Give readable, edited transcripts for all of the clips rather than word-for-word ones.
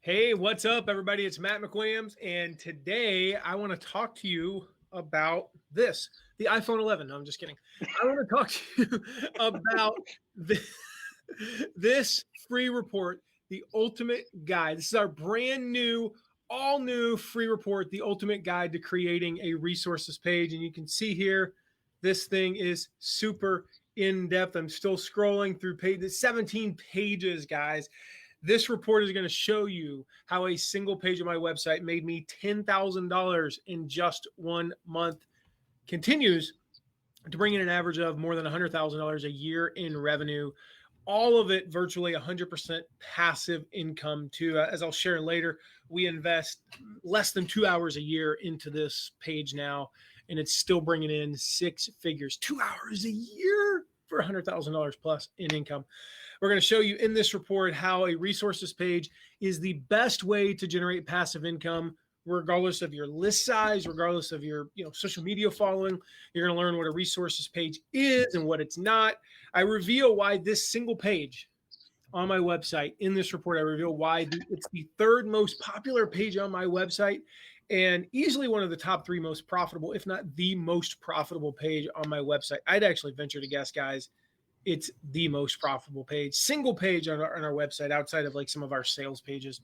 Hey, what's up, everybody? It's Matt McWilliams, and today I want to talk to you about this, the iPhone 11. No, I'm just kidding. I want to talk to you about this free report, the Ultimate Guide. This is our brand new, all new free report, the Ultimate Guide to Creating a Resources Page. And you can see here, this thing is super in depth. I'm still scrolling through pages, 17 pages, guys. This report is going to show you how a single page of my website made me $10,000 in just 1 month. Continues to bring in an average of more than $100,000 a year in revenue. All of it virtually 100% passive income too. As I'll share later, we invest less than 2 hours a year into this page now, and it's still bringing in six figures. 2 hours a year for $100,000 plus in income. We're going to show you in this report how a resources page is the best way to generate passive income, regardless of your list size, regardless of your social media following. You're going to learn what a resources page is and what it's not. I reveal why this single page on my website, in this report, I reveal why it's the third most popular page on my website and easily one of the top three most profitable, if not the most profitable page on my website. I'd actually venture to guess, guys, it's the most profitable page, single page on our website outside of like some of our sales pages.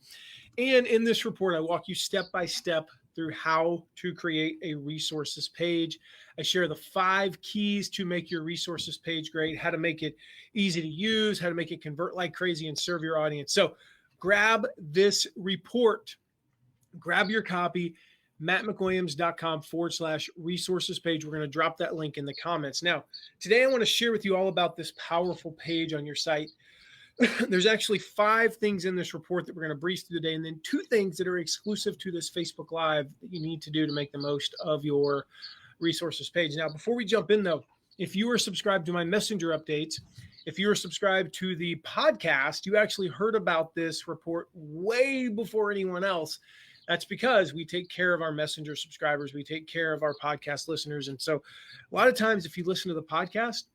And in this report, I walk you step by step through how to create a resources page. I share the 5 keys to make your resources page great, how to make it easy to use, how to make it convert like crazy and serve your audience. So grab this report, grab your copy, mattmcwilliams.com/resources page. We're going to drop that link in the comments. Now, today I want to share with you all about this powerful page on your site. There's actually 5 things in this report that we're going to breeze through today, and then 2 things that are exclusive to this Facebook Live that you need to do to make the most of your resources page. Now, before we jump in, though, if you are subscribed to my messenger updates, if you are subscribed to the podcast, you actually heard about this report way before anyone else. That's because we take care of our messenger subscribers. We take care of our podcast listeners. And so a lot of times, if you listen to the podcast,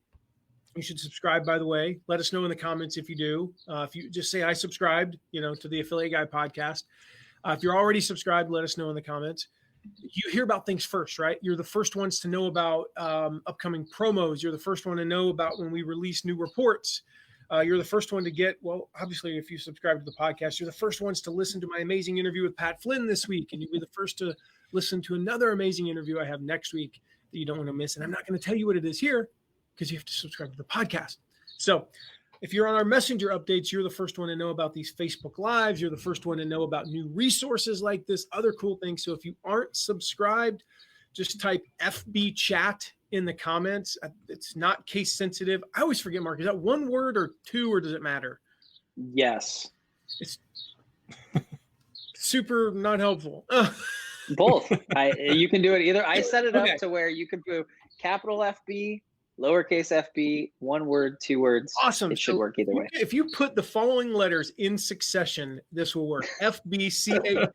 you should subscribe, by the way. Let us know in the comments if you do. If you just say I subscribed, to the Affiliate Guy podcast. If you're already subscribed, let us know in the comments. You hear about things first, right? You're the first ones to know about upcoming promos. You're the first one to know about when we release new reports. You're the first one to get, well, obviously, if you subscribe to the podcast, you're the first ones to listen to my amazing interview with Pat Flynn this week. And you'll be the first to listen to another amazing interview I have next week that you don't want to miss. And I'm not going to tell you what it is here because you have to subscribe to the podcast. So if you're on our messenger updates, you're the first one to know about these Facebook Lives. You're the first one to know about new resources like this, other cool things. So if you aren't subscribed, just type FB chat in the comments. It's not case sensitive. I always forget, Mark, is that one word or 2, or does it matter? Yes. It's super not helpful. Both. You can do it either. I set it up to where you can do capital FB, lowercase FB, 1 word, 2 words. Awesome. It should work either way. If you put the following letters in succession, this will work. FBCA.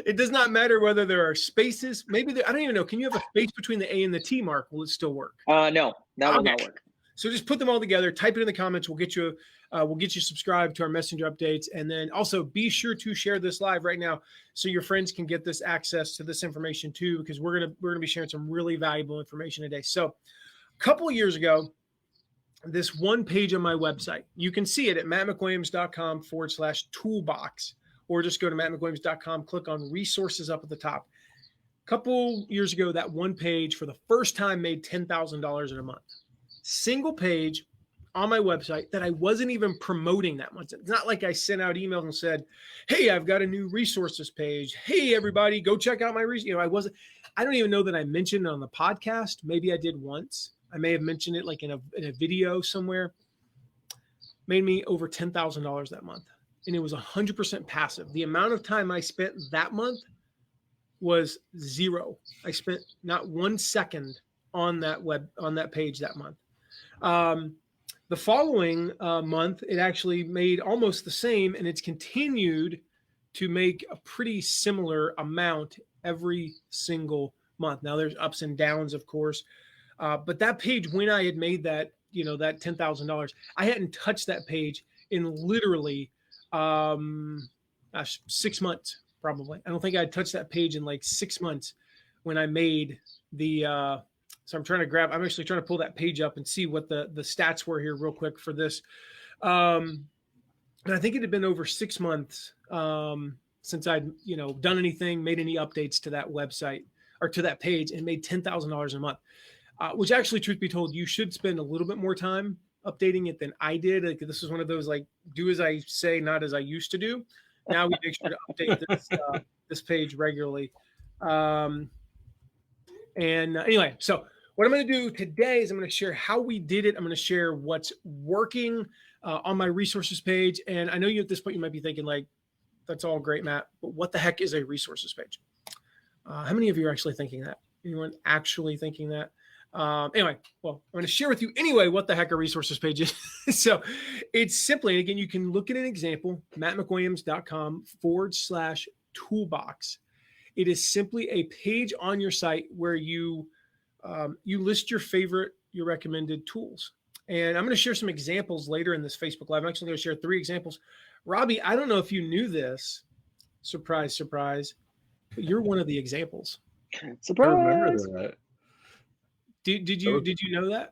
It does not matter whether there are spaces. Maybe I don't even know. Can you have a space between the A and the T, Mark? Will it still work? No, that will not work. So just put them all together. Type it in the comments. We'll get you subscribed to our messenger updates, and then also be sure to share this live right now so your friends can get this access to this information too, because we're gonna be sharing some really valuable information today. So, a couple of years ago, this one page on my website, you can see it at mattmcwilliams.com/toolbox. Or just go to mattmcwilliams.com, click on resources up at the top. A couple years ago, that one page for the first time made $10,000 in a month. Single page on my website that I wasn't even promoting that month. It's not like I sent out emails and said, hey, I've got a new resources page. Hey, everybody, go check out my resources. I don't even know that I mentioned it on the podcast. Maybe I did once. I may have mentioned it like in a video somewhere. Made me over $10,000 that month. And it was 100% passive. The amount of time I spent that month was 0. I spent not 1 second on that page that month. The following month, it actually made almost the same, and it's continued to make a pretty similar amount every single month. Now there's ups and downs, of course, but that page, when I had made that, that $10,000, I hadn't touched that page in literally 6 months, probably. I don't think I'd touched that page in like 6 months when I made the, so I'm actually trying to pull that page up and see what the stats were here real quick for this. And I think it had been over 6 months since I'd, done anything, made any updates to that website or to that page, and made $10,000 a month, which actually, truth be told, you should spend a little bit more time updating it than I did. Like, this was one of those, like, do as I say, not as I used to do. Now we make sure to update this page regularly. Anyway, so what I'm going to do today is I'm going to share how we did it. I'm going to share what's working on my resources page. And I know you at this point, you might be thinking like, that's all great, Matt, but what the heck is a resources page? How many of you are actually thinking that? Anyone actually thinking that? Anyway, well, I'm going to share with you anyway what the heck a resources page is. So it's simply, and again, you can look at an example, mattmcwilliams.com/toolbox. It is simply a page on your site where you list your recommended tools. And I'm going to share some examples later in this Facebook Live. I'm actually going to share 3 examples. Robbie, I don't know if you knew this. Surprise, surprise. But you're one of the examples. Surprise. I remember that. Did you know that?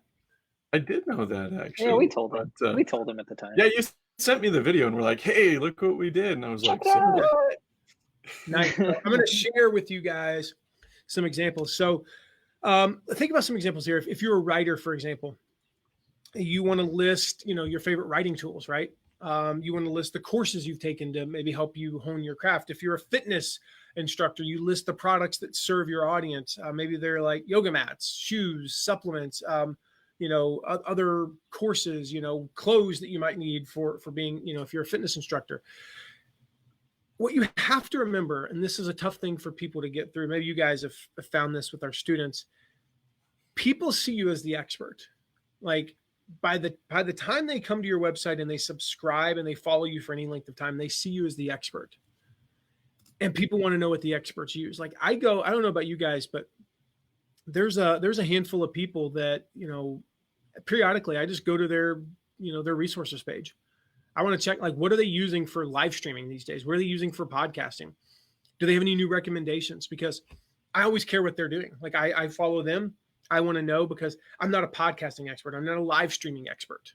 I did know that, actually. Yeah, we told him. We told him at the time. Yeah, you sent me the video and we're like, hey, look what we did. And I was like, nice. I'm going to share with you guys some examples. So think about some examples here. If you're a writer, for example, you want to list, your favorite writing tools, right? You want to list the courses you've taken to maybe help you hone your craft. If you're a fitness instructor, you list the products that serve your audience. Maybe they're like yoga mats, shoes, supplements, other courses, clothes that you might need for being, if you're a fitness instructor. What you have to remember, and this is a tough thing for people to get through, maybe you guys have found this with our students, people see you as the expert. Like by the time they come to your website and they subscribe and they follow you for any length of time, they see you as the expert. And people want to know what the experts use. Like I don't know about you guys, but there's a handful of people that, periodically I just go to their resources page. I want to check, like, what are they using for live streaming these days? What are they using for podcasting? Do they have any new recommendations? Because I always care what they're doing. Like I follow them. I want to know because I'm not a podcasting expert. I'm not a live streaming expert,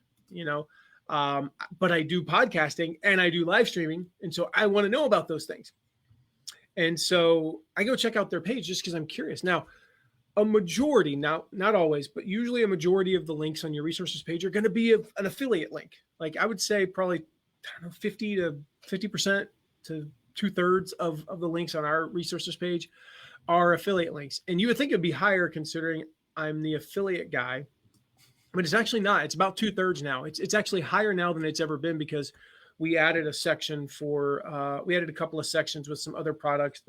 but I do podcasting and I do live streaming. And so I want to know about those things. And so I go check out their page just because I'm curious. Now, a majority, now not always, but usually a majority of the links on your resources page are going to be an affiliate link. Like I would say probably 50 to 50% to 2/3 of the links on our resources page are affiliate links. And you would think it'd be higher considering I'm the affiliate guy, but it's actually not. It's about 2/3 now. It's actually higher now than it's ever been because we added a section we added a couple of sections with some other products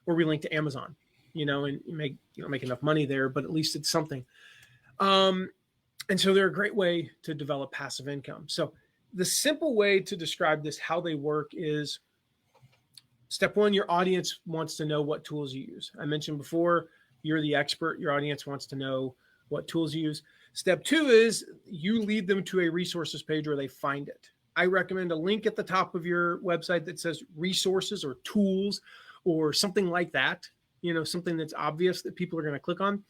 where we link to Amazon, and you make enough money there, but at least it's something. And so they're a great way to develop passive income. So the simple way to describe this, how they work is step 1, your audience wants to know what tools you use. I mentioned before, you're the expert. Your audience wants to know what tools you use. Step 2 is you lead them to a resources page where they find it. I recommend a link at the top of your website that says resources or tools or something like that, something that's obvious that people are going to click on.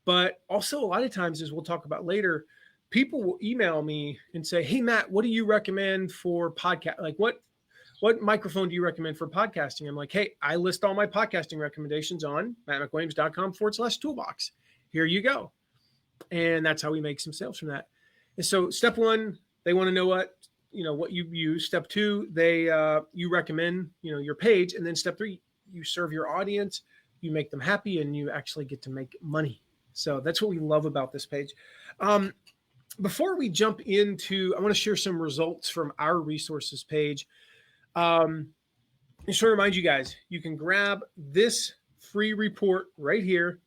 But also a lot of times, as we'll talk about later, people will email me and say, hey, Matt, what do you recommend for podcast? Like what microphone do you recommend for podcasting? I'm like, hey, I list all my podcasting recommendations on mattmcwilliams.com/toolbox. Here you go. And that's how we make some sales from that. And so step 1, they want to know what you use. Step 2, you recommend, your page. And then step 3, you serve your audience, you make them happy, and you actually get to make money. So that's what we love about this page. Before we jump into, I want to share some results from our resources page. Just to remind you guys, you can grab this free report right here,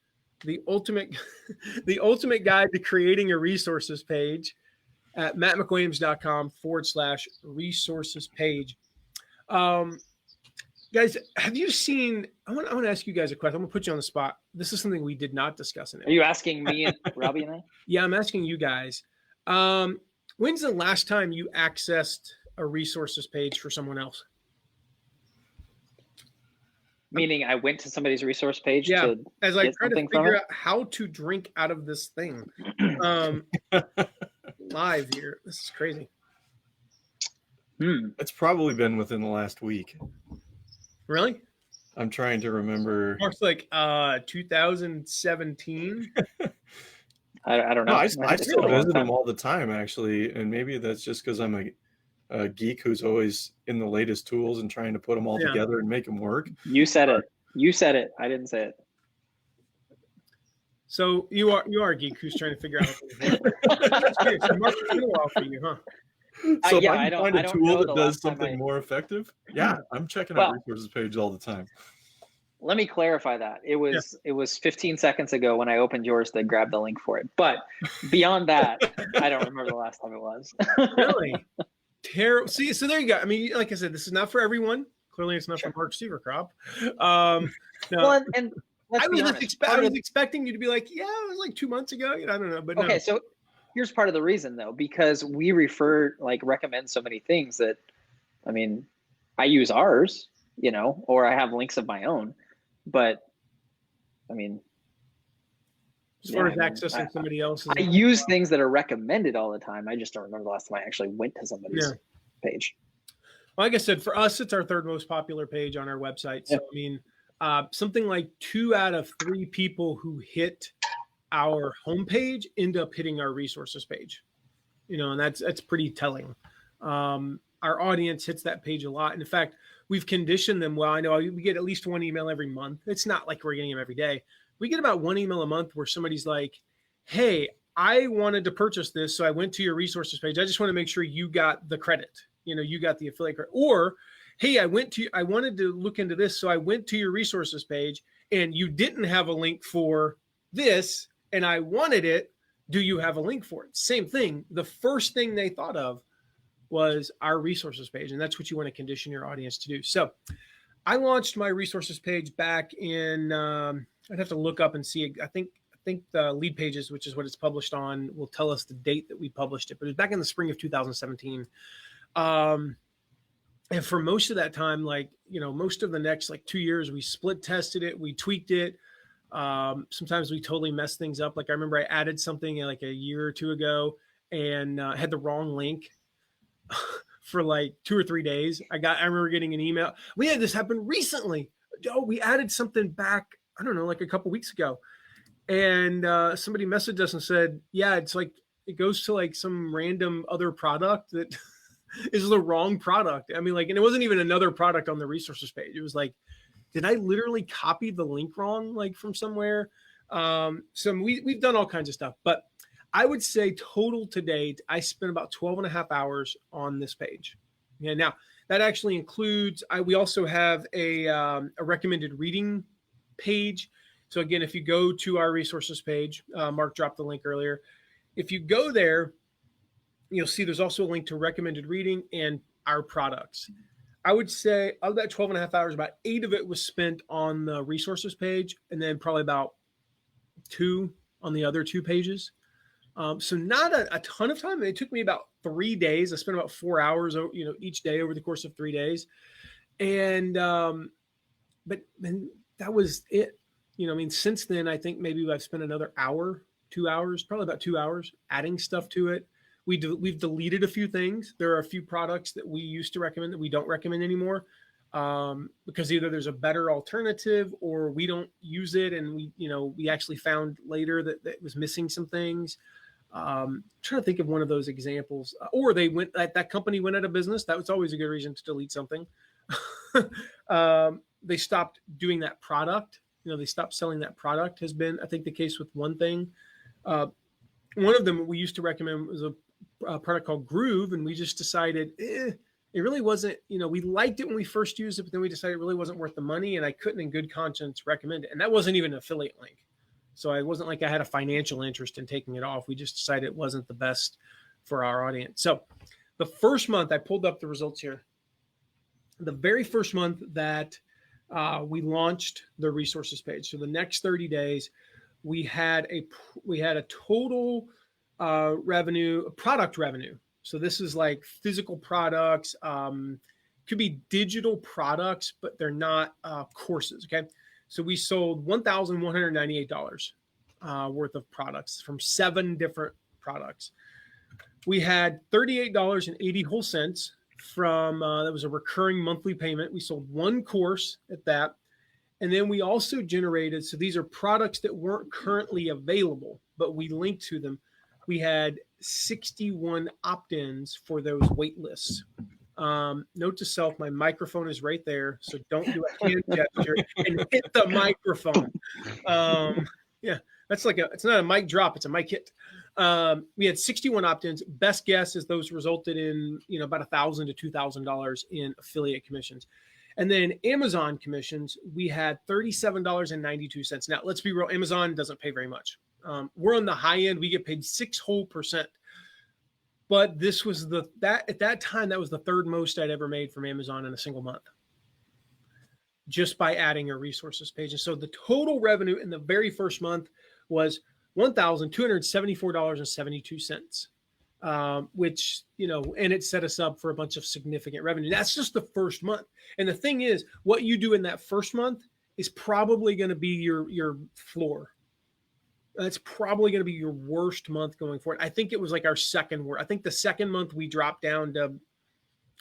the ultimate guide to creating a resources page at mattmcwilliams.com/resources page. Guys, have you seen, I want to ask you guys a question. I'm going to put you on the spot. This is something we did not discuss in it. Are you asking me and Robbie and I? Yeah, I'm asking you guys. When's the last time you accessed a resources page for someone else? Meaning I went to somebody's resource page Yeah, to as I get try to something from figure it. out how to drink out of this thing. Live here. This is crazy. It's probably been within the last week. Really? I'm trying to remember. Mark's like 2017. I don't know. No, I It's still been a long visit time. them all the time, actually, and maybe that's just because I'm a geek who's always in the latest tools and trying to put them all Yeah. together and make them work. You said it. You said it. I didn't say it. So you are a geek who's trying to figure out. That's weird. So Mark, it's been a while for you, huh? So yeah, if I can find I a don't tool know that the does last time something I- more effective, yeah, I'm checking Well- out resources page all the time. Let me clarify that. It was 15 seconds ago when I opened yours to grab the link for it. But beyond that, I don't remember the last time it was. Really? Terrible. See, so there you go. I mean, like I said, this is not for everyone. Clearly, it's not for Mark Severcrop. No, Well, and let's I be was, honest, I was expecting you to be like, yeah, it was like 2 months ago. You know, I don't know, but okay, no. so here's part of the reason though, because we recommend so many things that, I mean, I use ours, you know, or I have links of my own, but I mean, As far yeah, as I mean, accessing somebody else's, I use things that are recommended all the time. I just don't remember the last time I actually went to somebody's page. like I said, for us, it's our third most popular page on our website. So, I mean, something like 2 out of 3 people who hit our homepage end up hitting our resources page, you know, and that's pretty telling. Our audience hits that page a lot. And in fact, we've conditioned them. Well, I know we get at least 1 email every month. It's not like we're getting them every day. We get about 1 email a month where somebody's like, hey, I wanted to purchase this, so I went to your resources page. I just want to make sure you got the credit. You know, you got the affiliate credit. Or, hey, I wanted to look into this, so I went to your resources page and you didn't have a link for this and I wanted it. Do you have a link for it? Same thing. The first thing they thought of was our resources page. And that's what you want to condition your audience to do. So I launched my resources page back in, I'd have to look up and see. I think the lead pages, which is what it's published on, will tell us the date that we published it. But it was back in the spring of 2017. And for most of that time, like, you know, most of the next like 2 years, we split tested it, we tweaked it. Sometimes we totally messed things up. Like I remember I added something like a year or 2 ago and had the wrong link for like 2 or 3 days. I remember getting an email. We had this happen recently. Oh, we added something back, I don't know, like a couple weeks ago. And somebody messaged us and said, yeah, it's like, it goes to like some random other product that is the wrong product. I mean, like, and it wasn't even another product on the resources page. It was like, did I literally copy the link wrong, like from somewhere? So we've done all kinds of stuff, but I would say total to date, I spent about 12 and a half hours on this page. Yeah. Now that actually includes, we also have a recommended reading page. So again, if you go to our resources page, Mark dropped the link earlier. If you go there, you'll see there's also a link to recommended reading and our products. I would say of that 12 and a half hours, about 8 of it was spent on the resources page, and then probably about 2 on the other 2 pages. So not a ton of time. It took me about 3 days. I spent about 4 hours, you know, each day over the course of 3 days. And, but then that was it. You know, I mean, since then, I think maybe I've spent another hour, 2 hours, probably about 2 hours adding stuff to it. We've deleted a few things. There are a few products that we used to recommend that we don't recommend anymore because either there's a better alternative or we don't use it. And we actually found later that it was missing some things. I'm trying to think of one of those examples, or that company went out of business. That was always a good reason to delete something. They stopped doing that product. You know, they stopped selling that product has been, I think, the case with one thing. One of them we used to recommend was a product called Groove, and we just decided it really wasn't, you know, we liked it when we first used it, but then we decided it really wasn't worth the money, and I couldn't in good conscience recommend it. And that wasn't even an affiliate link. So it wasn't like I had a financial interest in taking it off. We just decided it wasn't the best for our audience. So the first month, I pulled up the results here. The very first month that we launched the resources page. So the next 30 days, we had a total product revenue. So this is like physical products, could be digital products, but they're not courses. Okay. So we sold $1,198 worth of products from 7 different products. We had $38.80 from that was a recurring monthly payment. We sold 1 course at that. And then we also generated, so these are products that weren't currently available, but we linked to them. We had 61 opt-ins for those wait lists. Note to self, my microphone is right there, so don't do a hand gesture and hit the microphone. Yeah, that's like it's not a mic drop, it's a mic hit. We had 61 opt-ins. Best guess is those resulted in about $1,000 to $2,000 in affiliate commissions. And then Amazon commissions, we had $37.92. Now, let's be real, Amazon doesn't pay very much. We're on the high end. We get paid 6%. But this was at that time, that was the 3rd most I'd ever made from Amazon in a single month, just by adding a resources page. And so the total revenue in the very first month was $1,274.72. Which, and it set us up for a bunch of significant revenue. That's just the first month. And the thing is, what you do in that first month is probably going to be your floor. That's probably going to be your worst month going forward. I think it was like our second worst. I think the second month we dropped down to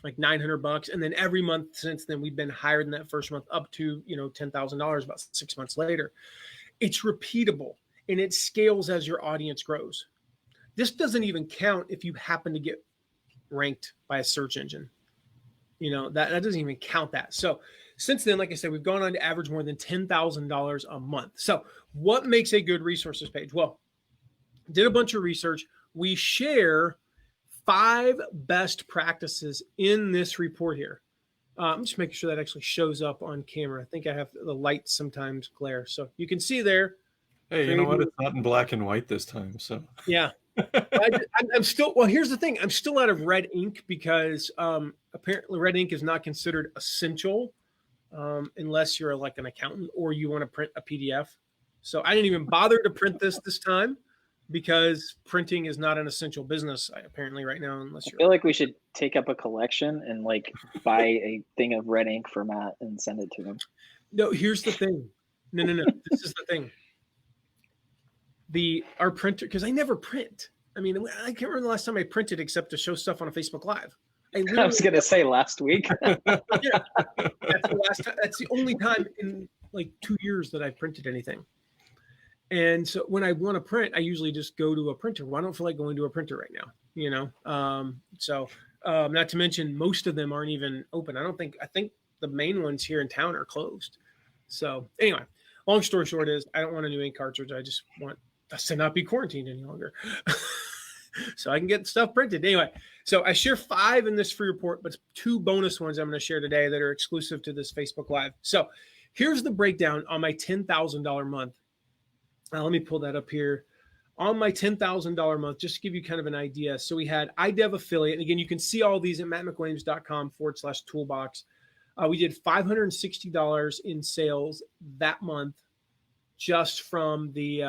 like $900. And then every month since then, we've been higher than that first month up to, $10,000 about 6 months later. It's repeatable and it scales as your audience grows. This doesn't even count if you happen to get ranked by a search engine. That doesn't even count that. So since then, like I said, we've gone on to average more than $10,000 a month. So what makes a good resources page? Well, did a bunch of research. We share 5 best practices in this report here. I'm just making sure that actually shows up on camera. I think I have the light sometimes glare. So you can see there. Hey, you know what? It's not in black and white this time. So yeah. I'm still, well, here's the thing. I'm still out of red ink because apparently red ink is not considered essential unless you're like an accountant or you want to print a PDF. So I didn't even bother to print this time because printing is not an essential business apparently right now unless you're. I feel like we should take up a collection and like buy a thing of red ink for Matt and send it to him. No, here's the thing. No. This is the thing. Our printer, because I never print. I mean, I can't remember the last time I printed except to show stuff on a Facebook Live. I was going to say last week. Yeah, that's the last time. That's the only time in like 2 years that I've printed anything. And so when I want to print, I usually just go to a printer. Well, I don't feel like going to a printer right now, not to mention most of them aren't even open. I think the main ones here in town are closed. So anyway, long story short is I don't want a new ink cartridge. I just want us to not be quarantined any longer. So I can get stuff printed. Anyway, so I share 5 in this free report, but 2 bonus ones I'm going to share today that are exclusive to this Facebook Live. So here's the breakdown on my $10,000 month. Let me pull that up here. On my $10,000 month, just to give you kind of an idea. So we had iDev affiliate. And again, you can see all these at mattmcwilliams.com/toolbox. We did $560 in sales that month just from the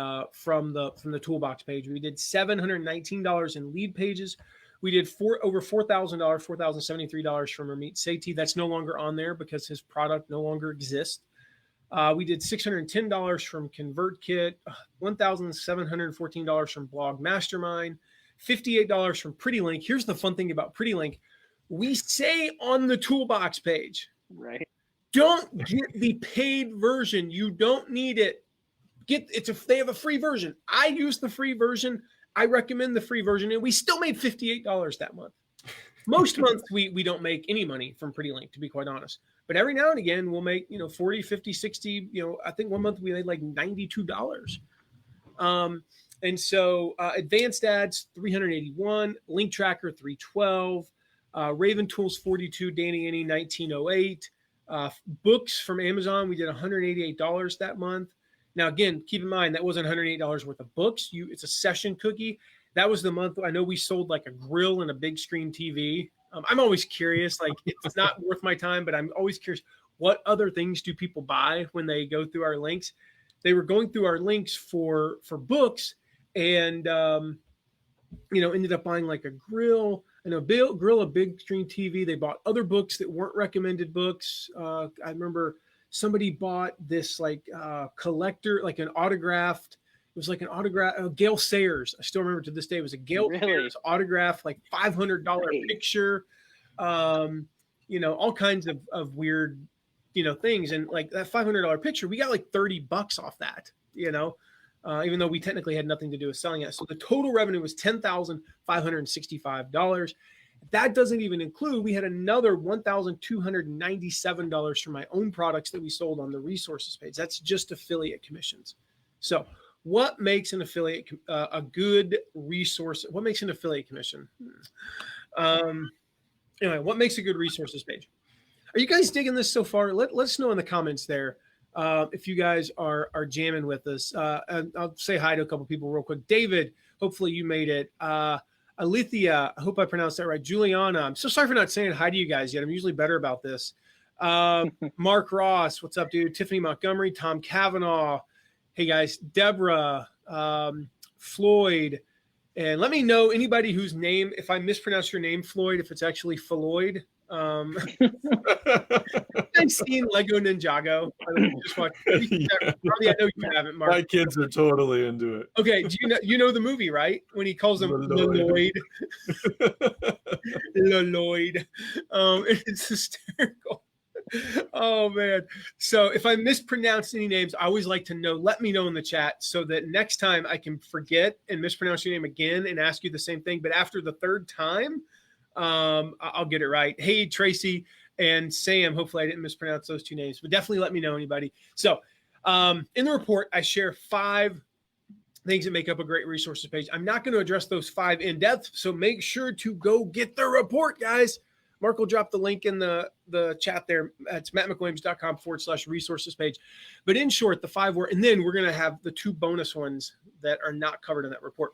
toolbox page. We did $719 in lead pages. We did over $4,000, $4,073 from Ramit Sethi. That's no longer on there because his product no longer exists. We did $610 from ConvertKit, $1,714 from Blog Mastermind, $58 from PrettyLink. Here's the fun thing about PrettyLink. We say on the toolbox page, right? Don't get the paid version. You don't need it. They have a free version. I use the free version. I recommend the free version, and we still made $58 that month. Most months we don't make any money from PrettyLink, to be quite honest. But every now and again we'll make 40, 50, 60. I think one month we made like $92. And so advanced ads 381, link tracker 312, Raven Tools 42, Danny Any 1908, books from Amazon we did $188 that month. Now, again, keep in mind, that wasn't $108 worth of books. It's a session cookie. That was the month I know we sold like a grill and a big screen TV. I'm always curious. Like, it's not worth my time, but I'm always curious, what other things do people buy when they go through our links? They were going through our links for books and, ended up buying like a grill, I know Bill Gorilla Big Screen TV. They bought other books that weren't recommended books. I remember somebody bought this like collector, like an autographed. It was like an autograph. Gail Sayers. I still remember to this day. It was a Gail Sayers autograph, like $500 picture. All kinds of weird, things. And like that $500 picture, we got like $30 off that. Even though we technically had nothing to do with selling it. So the total revenue was $10,565. That doesn't even include, we had another $1,297 for my own products that we sold on the resources page. That's just affiliate commissions. So what makes an affiliate a good resource? What makes an affiliate commission? Anyway, what makes a good resources page? Are you guys digging this so far? Let us know in the comments there. If you guys are jamming with us. And I'll say hi to a couple people real quick. David, hopefully you made it. Alithia, I hope I pronounced that right. Juliana, I'm so sorry for not saying hi to you guys yet. I'm usually better about this. Mark Ross, what's up, dude? Tiffany Montgomery, Tom Cavanaugh. Hey, guys. Deborah, Floyd. And let me know anybody whose name, if I mispronounce your name, Floyd, if it's actually Floyd. I've seen Lego Ninjago. Just watch. Probably I know you haven't, Mark. My kids are totally into it. Okay, do you know the movie, right? When he calls him Lloyd. Lloyd. It's hysterical. Oh man. So if I mispronounce any names, I always like to know, let me know in the chat so that next time I can forget and mispronounce your name again and ask you the same thing. But after the third time, I'll get it right. Hey, Tracy and Sam, hopefully I didn't mispronounce those two names, but definitely let me know, anybody. So in the report, I share 5 things that make up a great resources page. I'm not going to address those 5 in depth, so make sure to go get the report, guys. Mark will drop the link in the chat there. It's mattmcwilliams.com/resources page. But in short, the 5 were, and then we're going to have the 2 bonus ones that are not covered in that report.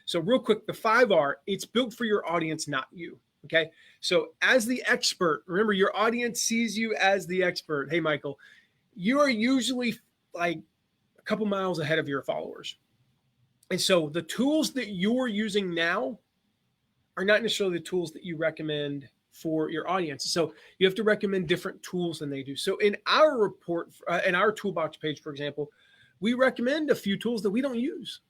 So real quick, the 5 are, it's built for your audience, not you. Okay. So as the expert, remember your audience sees you as the expert. Hey, Michael, you are usually like a couple miles ahead of your followers. And so the tools that you're using now are not necessarily the tools that you recommend for your audience. So you have to recommend different tools than they do. So in our report, in our toolbox page, for example, we recommend a few tools that we don't use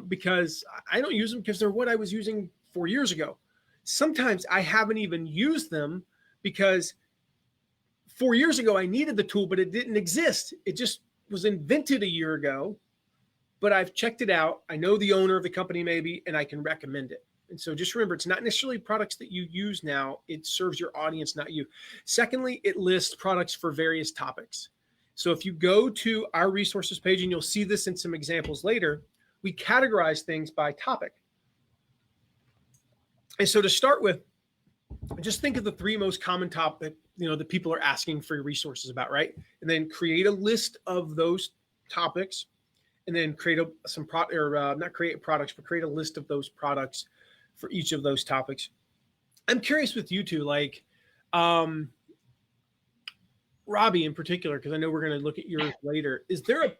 because I don't use them because they're what I was using 4 years ago. Sometimes I haven't even used them because 4 years ago I needed the tool, but it didn't exist. It just was invented a year ago, but I've checked it out. I know the owner of the company maybe, and I can recommend it. And so just remember, it's not necessarily products that you use now. It serves your audience, not you. Secondly, it lists products for various topics. So if you go to our resources page, and you'll see this in some examples later, we categorize things by topic. And so to start with, just think of the 3 most common topics, that people are asking for your resources about, right? And then create a list of those topics, and then create not create products, but create a list of those products for each of those topics. I'm curious with you two, like Robbie in particular, because I know we're going to look at yours later. Is there a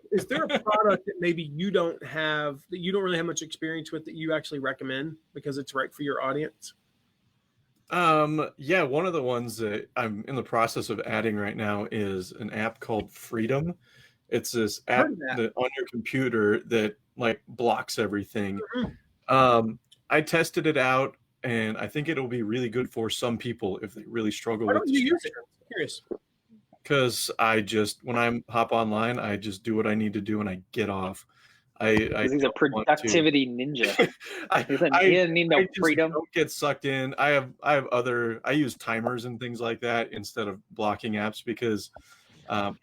product that maybe you don't have, that you don't really have much experience with, that you actually recommend because it's right for your audience? Yeah, one of the ones that I'm in the process of adding right now is an app called Freedom. It's this app that on your computer that like blocks everything. Mm-hmm. I tested it out, and I think it'll be really good for some people if they really struggle with you use it? I'm curious. Because when I hop online, I just do what I need to do and I get off. He's a productivity ninja. He doesn't need no freedom. Don't get sucked in. I use timers and things like that instead of blocking apps because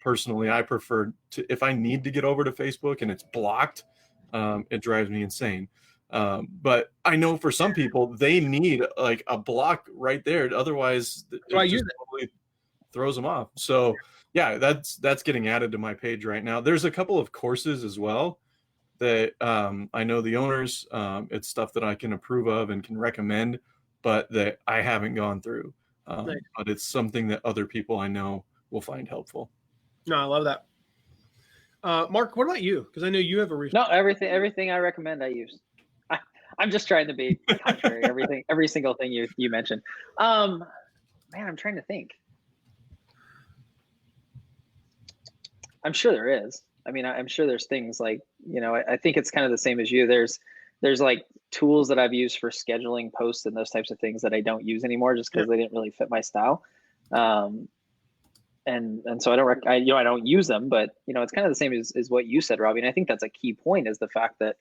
personally, I prefer to, if I need to get over to Facebook and it's blocked, it drives me insane. But I know for some people, they need like a block right there. Otherwise, it totally throws them off. So yeah, that's getting added to my page right now. There's a couple of courses as well that I know the owners, it's stuff that I can approve of and can recommend, but that I haven't gone through. But it's something that other people I know will find helpful. No, I love that. Mark, what about you? Because I know you have a resource. No, everything I recommend I use. I'm just trying to be contrary. Every single thing you mentioned. Man, I'm trying to think. I'm sure there is. I mean, I'm sure there's things like, I think it's kind of the same as you. There's like tools that I've used for scheduling posts and those types of things that I don't use anymore just because they didn't really fit my style. And so I don't use them, but it's kind of the same as what you said, Robbie. And I think that's a key point, is the fact that,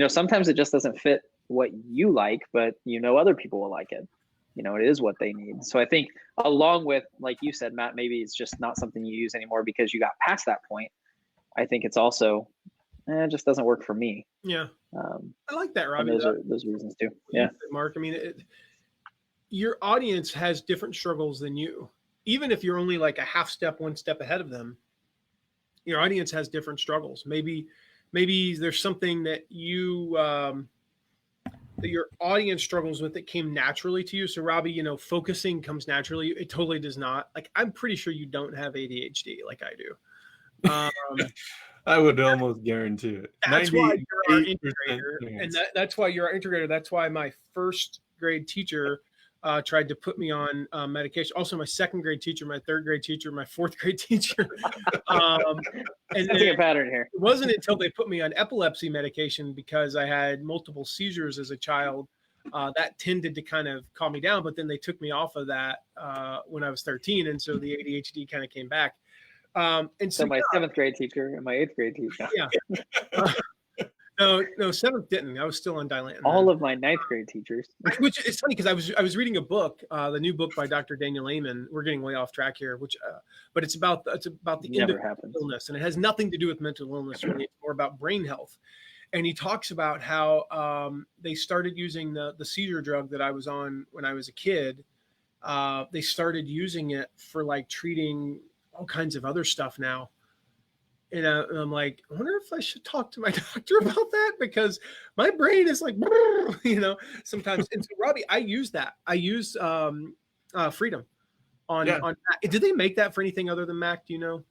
sometimes it just doesn't fit what you like, but other people will like it. It is what they need. So I think, along with, like you said, Matt, maybe it's just not something you use anymore because you got past that point. I think it's also, it just doesn't work for me. Yeah. I like that, Robbie. And those reasons too. Yeah. Mark, I mean, your audience has different struggles than you. Even if you're only like a one step ahead of them, your audience has different struggles. Maybe there's something that that your audience struggles with that came naturally to you. So Robbie, focusing comes naturally. It totally does not. Like, I'm pretty sure you don't have ADHD like I do. I would almost guarantee it. That's why you're our integrator, and that's why you're our integrator. That's why my first grade teacher tried to put me on medication. Also, my second grade teacher, my third grade teacher, my fourth grade teacher. And I see a pattern here. It wasn't until they put me on epilepsy medication because I had multiple seizures as a child. That tended to kind of calm me down, but then they took me off of that when I was 13, and so the ADHD kind of came back. And so my seventh grade teacher and my eighth grade teacher. Yeah. No, seventh didn't. I was still on Dilantin. All of my ninth grade teachers. Which is funny because I was reading a book, the new book by Dr. Daniel Amen. We're getting way off track here, but it's about the end of illness, and it has nothing to do with mental illness. Really, it's more about brain health. And he talks about how they started using the seizure drug that I was on when I was a kid. They started using it for like treating all kinds of other stuff now. And I'm like, I wonder if I should talk to my doctor about that, because my brain is like, sometimes. And so, Robbie, I use that. I use Freedom on Mac. Did they make that for anything other than Mac? Do you know?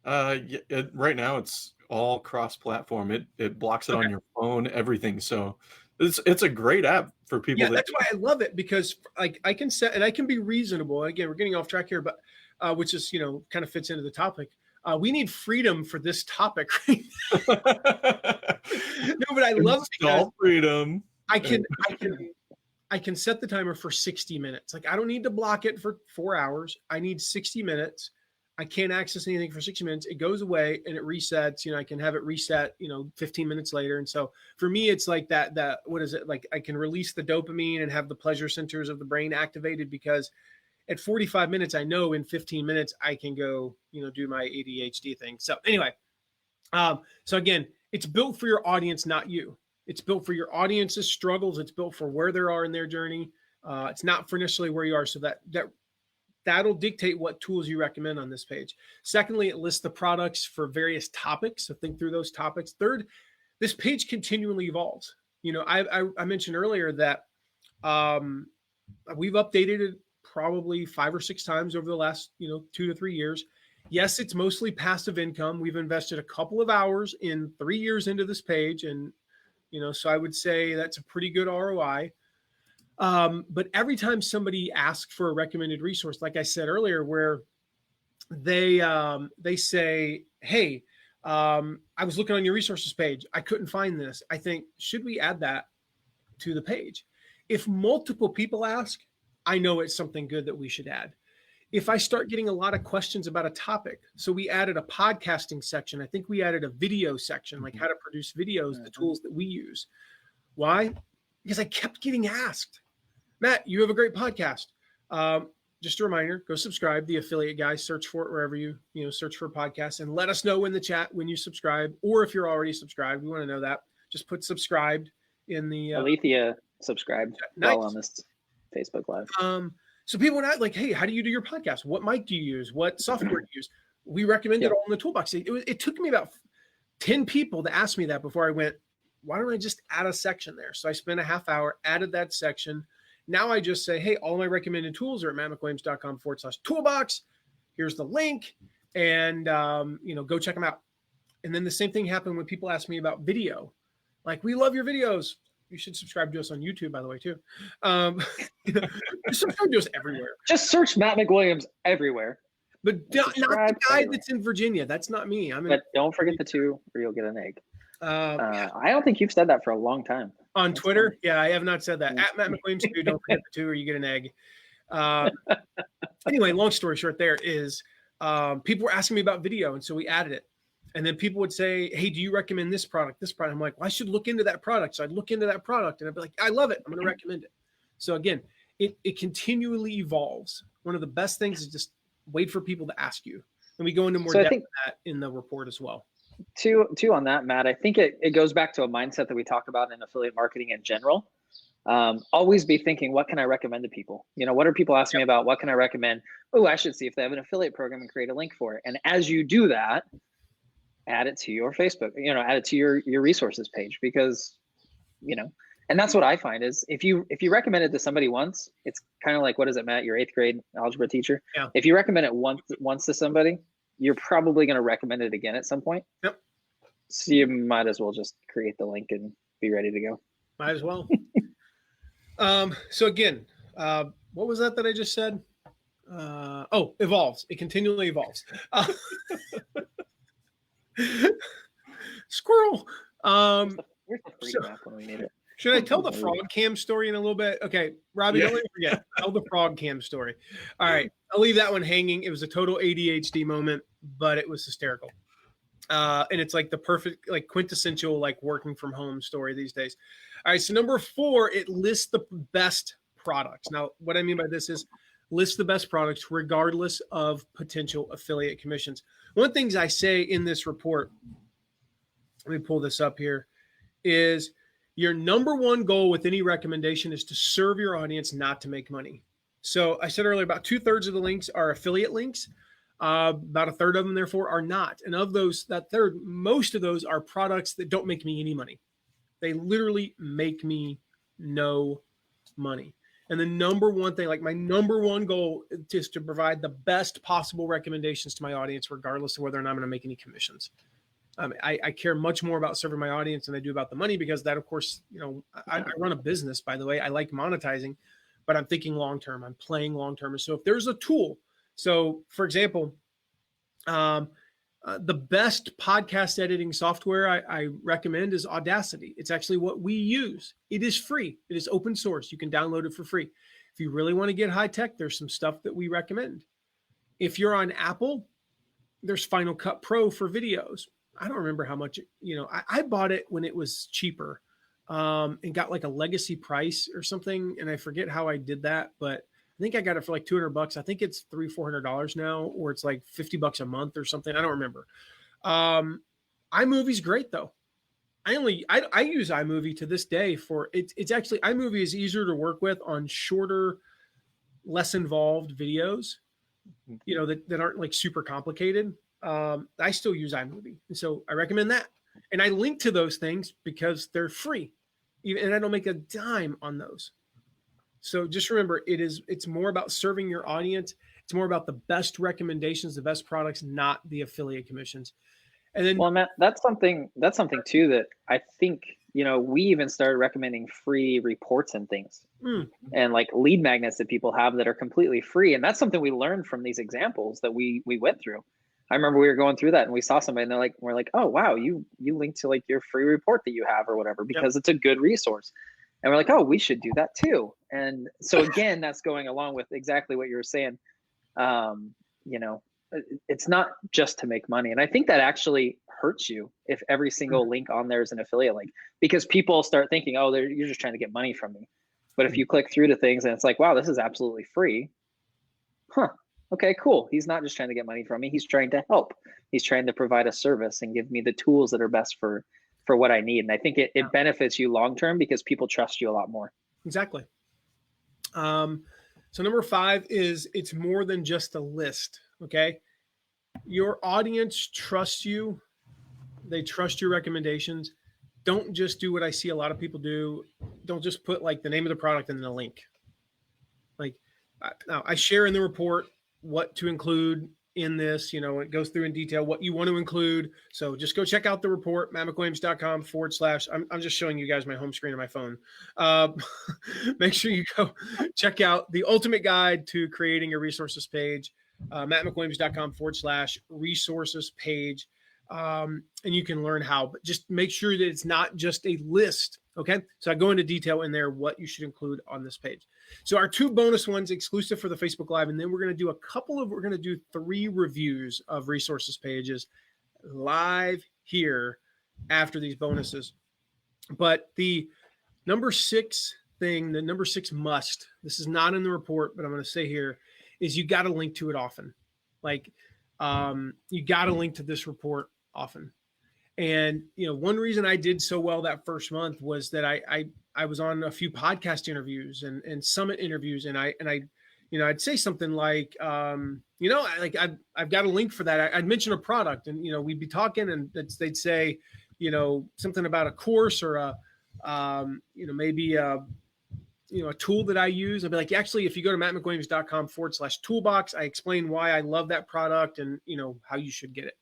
Right now it's all cross-platform. It blocks it on your phone, everything. So it's a great app for people. Yeah, that's why I love it, because like I can set, and I can be reasonable. Again, we're getting off track here, but which is kind of fits into the topic. We need freedom for this topic. Right? No, but I love it because freedom. I can set the timer for 60 minutes. Like, I don't need to block it for 4 hours. I need 60 minutes. I can't access anything for 60 minutes. It goes away and it resets. I can have it reset, 15 minutes later. And so for me, it's like that, what is it? Like, I can release the dopamine and have the pleasure centers of the brain activated, because at 45 minutes, I know in 15 minutes, I can go, do my ADHD thing. So anyway, so again, it's built for your audience, not you. It's built for your audience's struggles. It's built for where they are in their journey. It's not for necessarily where you are. So that'll dictate what tools you recommend on this page. Secondly, it lists the products for various topics. So think through those topics. Third, this page continually evolves. I mentioned earlier that we've updated it probably 5 or 6 times over the last 2 to 3 years. Yes, it's mostly passive income. We've invested a couple of hours in 3 years into this page, and so I would say that's a pretty good ROI. But every time somebody asks for a recommended resource, like I said earlier, where they say, hey, I was looking on your resources page, I couldn't find this. I think, should we add that to the page? If multiple people ask, I know it's something good that we should add. If I start getting a lot of questions about a topic, so we added a podcasting section. I think we added a video section, like how to produce videos, the tools that we use. Why? Because I kept getting asked, Matt, you have a great podcast. Just a reminder, go subscribe. The Affiliate Guys, search for it wherever you search for podcasts, and let us know in the chat when you subscribe, or if you're already subscribed. We want to know that. Just put subscribed in the. Alethea subscribed while on this Facebook Live. So people are not like, hey, how do you do your podcast? What mic do you use? What software do you use? We recommend it all in the toolbox. It took me about 10 people to ask me that before I went, why don't I just add a section there? So I spent a half hour, added that section. Now I just say, hey, all my recommended tools are at mattmcwilliams.com/toolbox. Here's the link, and go check them out. And then the same thing happened when people ask me about video. Like, we love your videos. You should subscribe to us on YouTube, by the way, too. Just subscribe to us everywhere. Just search Matt McWilliams everywhere. But not the guy everywhere. that's in Virginia. That's not me. But don't forget the 2, or you'll get an egg. Yeah. I don't think you've said that for a long time. On Twitter? Yeah, I have not said that. At Matt McWilliams 2, don't forget the 2, or you get an egg. Anyway, long story short, there is people were asking me about video, and so we added it. And then people would say, hey, do you recommend this product, this product? I'm like, well, I should look into that product. So I'd look into that product, and I'd be like, I love it. I'm going to recommend it. So again, it continually evolves. One of the best things is just wait for people to ask you. And we go into more depth of that in the report as well. Two on that, Matt. I think it goes back to a mindset that we talk about in affiliate marketing in general. Always be thinking, what can I recommend to people? What are people asking me about? What can I recommend? Oh, I should see if they have an affiliate program and create a link for it. And as you do that, add it to your Facebook, add it to your resources page, because, and that's what I find is if you recommend it to somebody once, it's kind of like, what is it, Matt? Your 8th grade algebra teacher. Yeah. If you recommend it once to somebody, you're probably going to recommend it again at some point. Yep. So you might as well just create the link and be ready to go. Might as well. So again, what was that I just said? Evolves. It continually evolves. Squirrel. Where's the free map when we need it? Should I tell the frog cam story in a little bit? Okay, Robbie, don't let me forget. Tell the frog cam story. All right, I'll leave that one hanging. It was a total ADHD moment, but it was hysterical. And it's like the perfect, like quintessential, like working from home story these days. All right, so number 4, it lists the best products. Now, what I mean by this is list the best products regardless of potential affiliate commissions. One of the things I say in this report, let me pull this up here, is your number one goal with any recommendation is to serve your audience, not to make money. So I said earlier, about 2/3 of the links are affiliate links. About 1/3 of them, therefore, are not. And of those, that third, most of those are products that don't make me any money. They literally make me no money. And the number one thing, like my number one goal is to provide the best possible recommendations to my audience, regardless of whether or not I'm going to make any commissions. I care much more about serving my audience than I do about the money, because that, of course, I run a business, by the way. I like monetizing, but I'm thinking long-term. I'm playing long-term. And so if there's a tool, so for example, the best podcast editing software I recommend is Audacity. It's actually what we use. It is free. It is open source. You can download it for free. If you really want to get high tech, there's some stuff that we recommend. If you're on Apple, there's Final Cut Pro for videos. I don't remember how much, I bought it when it was cheaper, and got like a legacy price or something. And I forget how I did that, but I think I got it for like $200. I think it's $300-$400 now, or it's like $50 a month or something. I don't remember. iMovie's great though. I use iMovie to this day for it's actually, iMovie is easier to work with on shorter, less involved videos, that aren't like super complicated. I still use iMovie. And so I recommend that. And I link to those things because they're free, and I don't make a dime on those. So just remember, it's more about serving your audience. It's more about the best recommendations, the best products, not the affiliate commissions. And then, well, Matt, that's something too that I think, we even started recommending free reports and things, and like lead magnets that people have that are completely free. And that's something we learned from these examples that we went through. I remember we were going through that and we saw somebody and we're like, oh, wow, you linked to like your free report that you have or whatever, because It's a good resource. And we're like, oh, we should do that too. And so again, that's going along with exactly what you were saying. It's not just to make money. And I think that actually hurts you if every single link on there is an affiliate link, because people start thinking, oh, you're just trying to get money from me. But if you click through to things and it's like, wow, this is absolutely free. Okay, cool. He's not just trying to get money from me. He's trying to help. He's trying to provide a service and give me the tools that are best for what I need. And I think it benefits you long-term because people trust you a lot more. Exactly. So number 5 is it's more than just a list. Okay. Your audience trusts you. They trust your recommendations. Don't just do what I see a lot of people do. Don't just put like the name of the product and then a link. Like now I share in the report what to include in this. It goes through in detail what you want to include. So just go check out the report, mattmcwilliams.com/. I'm just showing you guys my home screen of my phone. Make sure you go check out the ultimate guide to creating a resources page, mattmcwilliams.com/resources page. And you can learn how, but just make sure that it's not just a list. Okay. So I go into detail in there what you should include on this page. So our 2 bonus ones exclusive for the Facebook Live, and then we're going to do we're going to do 3 reviews of resources pages live here after these bonuses. But the number 6 thing, the number 6 must, this is not in the report, but I'm going to say here, is you got to link to it often. Like you got to link to this report often. And, one reason I did so well that first month was that I was on a few podcast interviews and summit interviews. And I'd say something like, I've got a link for that. I'd mention a product and, we'd be talking and they'd say, something about a course or maybe a tool that I use. I'd be like, actually, if you go to mattmcwilliams.com/toolbox, I explain why I love that product and, how you should get it.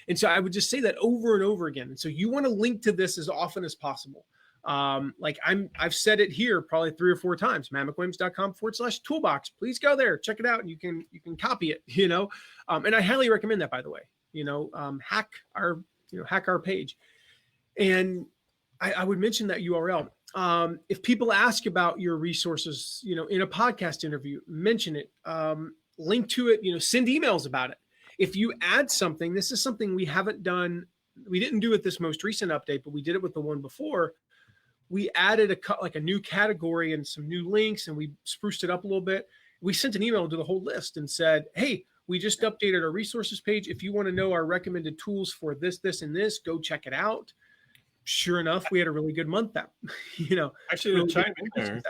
And so I would just say that over and over again. And so you want to link to this as often as possible. I've said it here probably 3 or 4 times, mattmcwilliams.com/toolbox. Please go there, check it out, and you can copy it, and I highly recommend that, by the way, hack our page. And I would mention that URL. If people ask about your resources, in a podcast interview, mention it, link to it, send emails about it. If you add something, this is something we haven't done. We didn't do it this most recent update, but we did it with the one before. We added a new category and some new links, and we spruced it up a little bit. We sent an email to the whole list and said, hey, we just updated our resources page. If you want to know our recommended tools for this, this, and this, go check it out. Sure enough, we had a really good month that, Actually, really to chime in there,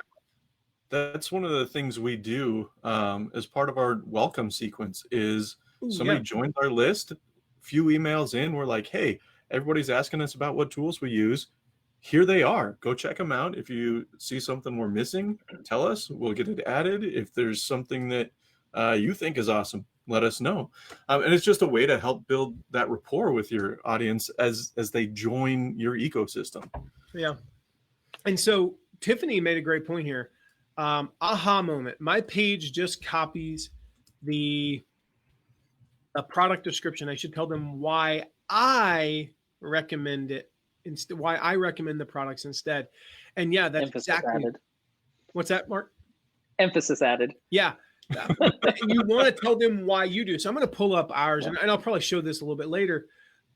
that's one of the things we do as part of our welcome sequence is somebody joins our list, few emails in, we're like, hey, everybody's asking us about what tools we use. Here they are. Go check them out. If you see something we're missing, tell us. We'll get it added. If there's something that you think is awesome, let us know. And it's just a way to help build that rapport with your audience as they join your ecosystem. Yeah. And so Tiffany made a great point here. Aha moment. My page just copies a product description. I should tell them why I recommend it instead, why I recommend the products instead. And yeah, that's emphasis exactly added. What's that, Mark? Emphasis added. Yeah. You want to tell them why you do. So I'm going to pull up ours, and I'll probably show this a little bit later.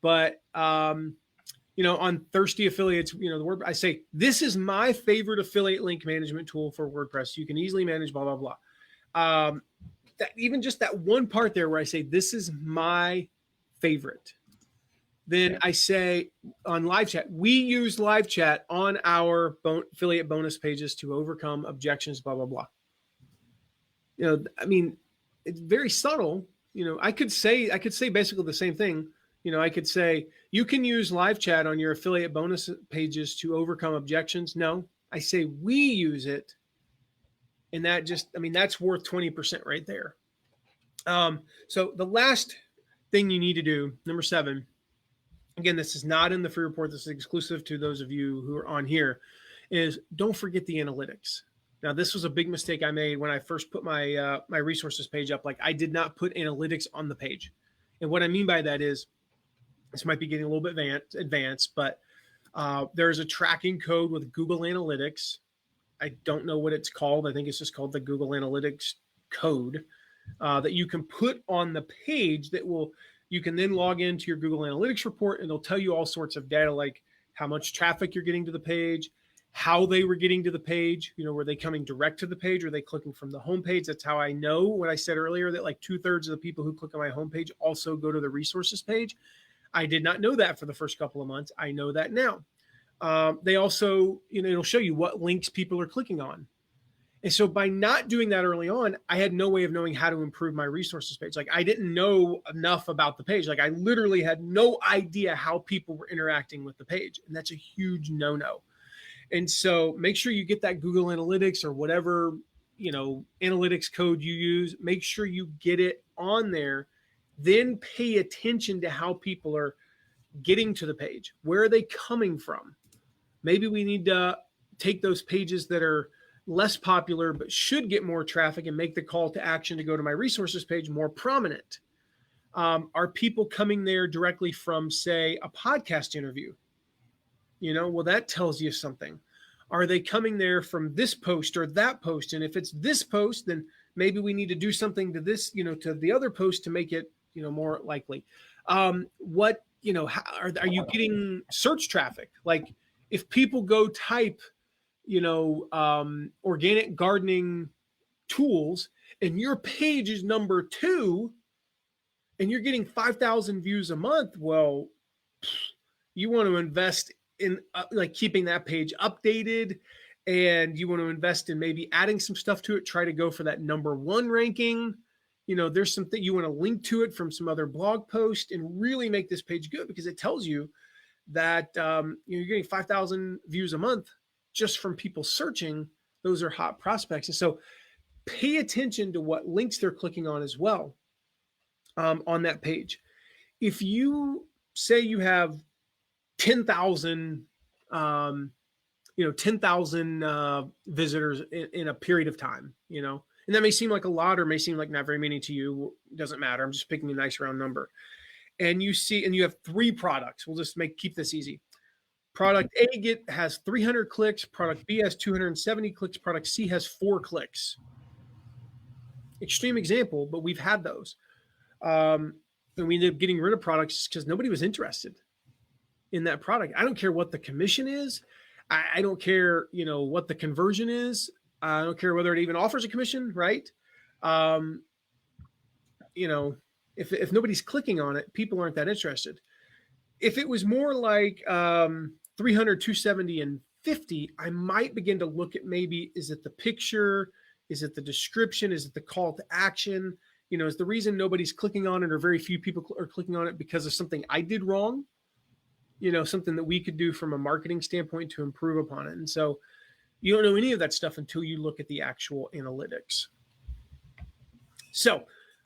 But on Thirsty Affiliates, the word I say, this is my favorite affiliate link management tool for WordPress. You can easily manage blah, blah, blah. That even just that one part there where I say, this is my favorite. Then I say on live chat, we use live chat on our affiliate bonus pages to overcome objections, blah, blah, blah. It's very subtle. I could say basically the same thing. I could say you can use live chat on your affiliate bonus pages to overcome objections. No, I say we use it. And that that's worth 20% right there. So the last thing you need to do, number 7, again, this is not in the free report. This is exclusive to those of you who are on here, is don't forget the analytics. Now, this was a big mistake I made when I first put my my resources page up. Like, I did not put analytics on the page. And what I mean by that is, this might be getting a little bit advanced, but there's a tracking code with Google Analytics. I don't know what it's called. I think it's just called the Google Analytics code that you can put on the page you can then log into your Google Analytics report, and it'll tell you all sorts of data, like how much traffic you're getting to the page, how they were getting to the page. Were they coming direct to the page? Or were they clicking from the homepage? That's how I know what I said earlier, that like 2/3 of the people who click on my homepage also go to the resources page. I did not know that for the first couple of months. I know that now. They also, it'll show you what links people are clicking on. And so by not doing that early on, I had no way of knowing how to improve my resources page. Like, I didn't know enough about the page. Like, I literally had no idea how people were interacting with the page. And that's a huge no-no. And so make sure you get that Google Analytics or whatever, analytics code you use. Make sure you get it on there Then pay attention to how people are getting to the page. Where are they coming from? Maybe we need to take those pages that are less popular but should get more traffic and make the call to action to go to my resources page more prominent. Are people coming there directly from, say, a podcast interview? Well, that tells you something. Are they coming there from this post or that post? And if it's this post, then maybe we need to do something to this, to the other post to make it, more likely. How are you getting search traffic? Like if people go type, organic gardening tools and your page is number 2 and you're getting 5,000 views a month, well, you want to invest in keeping that page updated, and you want to invest in maybe adding some stuff to it, try to go for that number 1 ranking. There's something you want to link to it from some other blog post and really make this page good, because it tells you that you're getting 5,000 views a month just from people searching. Those are hot prospects. And so pay attention to what links they're clicking on as well on that page. If you say you have 10,000 visitors in a period of time, and that may seem like a lot or may seem like not very many to you. It doesn't matter. I'm just picking a nice round number. And you have 3 products. We'll just keep this easy. Product A has 300 clicks. Product B has 270 clicks. Product C has 4 clicks. Extreme example, but we've had those. And we ended up getting rid of products because nobody was interested in that product. I don't care what the commission is. I don't care, what the conversion is. I don't care whether it even offers a commission, right? If nobody's clicking on it, people aren't that interested. If it was more like 300, 270, and 50, I might begin to look at maybe, is it the picture? Is it the description? Is it the call to action? Is the reason nobody's clicking on it or very few people are clicking on it because of something I did wrong? Something that we could do from a marketing standpoint to improve upon it. And so you don't know any of that stuff until you look at the actual analytics. So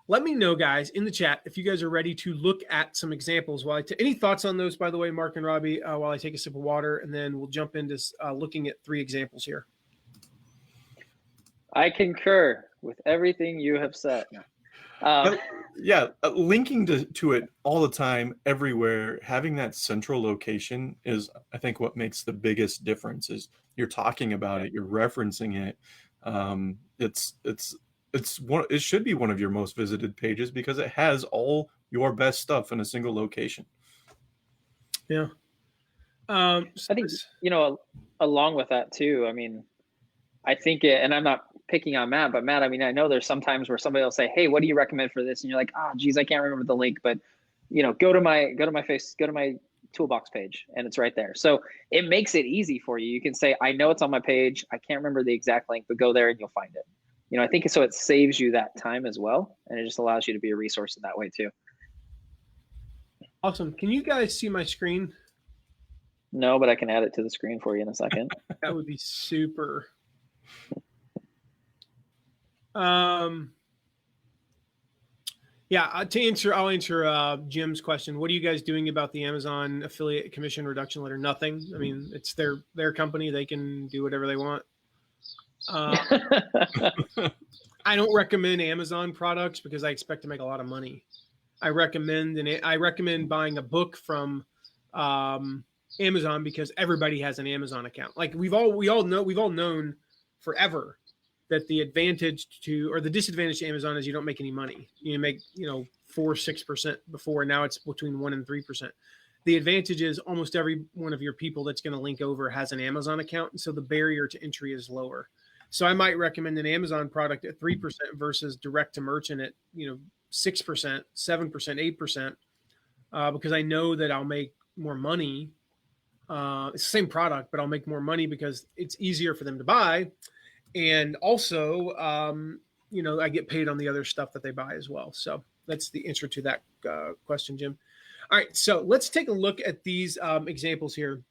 let me know, guys, in the chat if you guys are ready to look at some examples. Any thoughts on those, by the way, Mark and Robbie, while I take a sip of water, and then we'll jump into looking at 3 examples here. I concur with everything you have said. Linking to it all the time, everywhere, having that central location is, I think, what makes the biggest difference. Is you're talking about it, you're referencing it. It should be one of your most visited pages because it has all your best stuff in a single location. Yeah. I think, along with that too, I think and I'm not picking on Matt, but Matt, I know there's some times where somebody will say, hey, what do you recommend for this? And you're like, geez, I can't remember the link, but go to my toolbox page and it's right there. So it makes it easy for you. You can say, I know it's on my page. I can't remember the exact link, but go there and you'll find it. I think so it saves you that time as well. And it just allows you to be a resource in that way too. Awesome. Can you guys see my screen? No, but I can add it to the screen for you in a second. That would be super. I'll answer Jim's question. What are you guys doing about the Amazon affiliate commission reduction letter? Nothing. It's their company. They can do whatever they want. I don't recommend Amazon products because I expect to make a lot of money. I recommend buying a book from Amazon because everybody has an Amazon account. Like we've all known forever that the advantage or the disadvantage to Amazon is you don't make any money. You make 4-6% before, and now it's between 1% and 3%. The advantage is almost every one of your people that's going to link over has an Amazon account, and so the barrier to entry is lower. So I might recommend an Amazon product at 3% versus direct to merchant at 6%, 7%, 8%, because I know that I'll make more money. It's the same product, but I'll make more money because it's easier for them to buy. And also, I get paid on the other stuff that they buy as well. So that's the answer to that question, Jim. All right, so let's take a look at these examples here.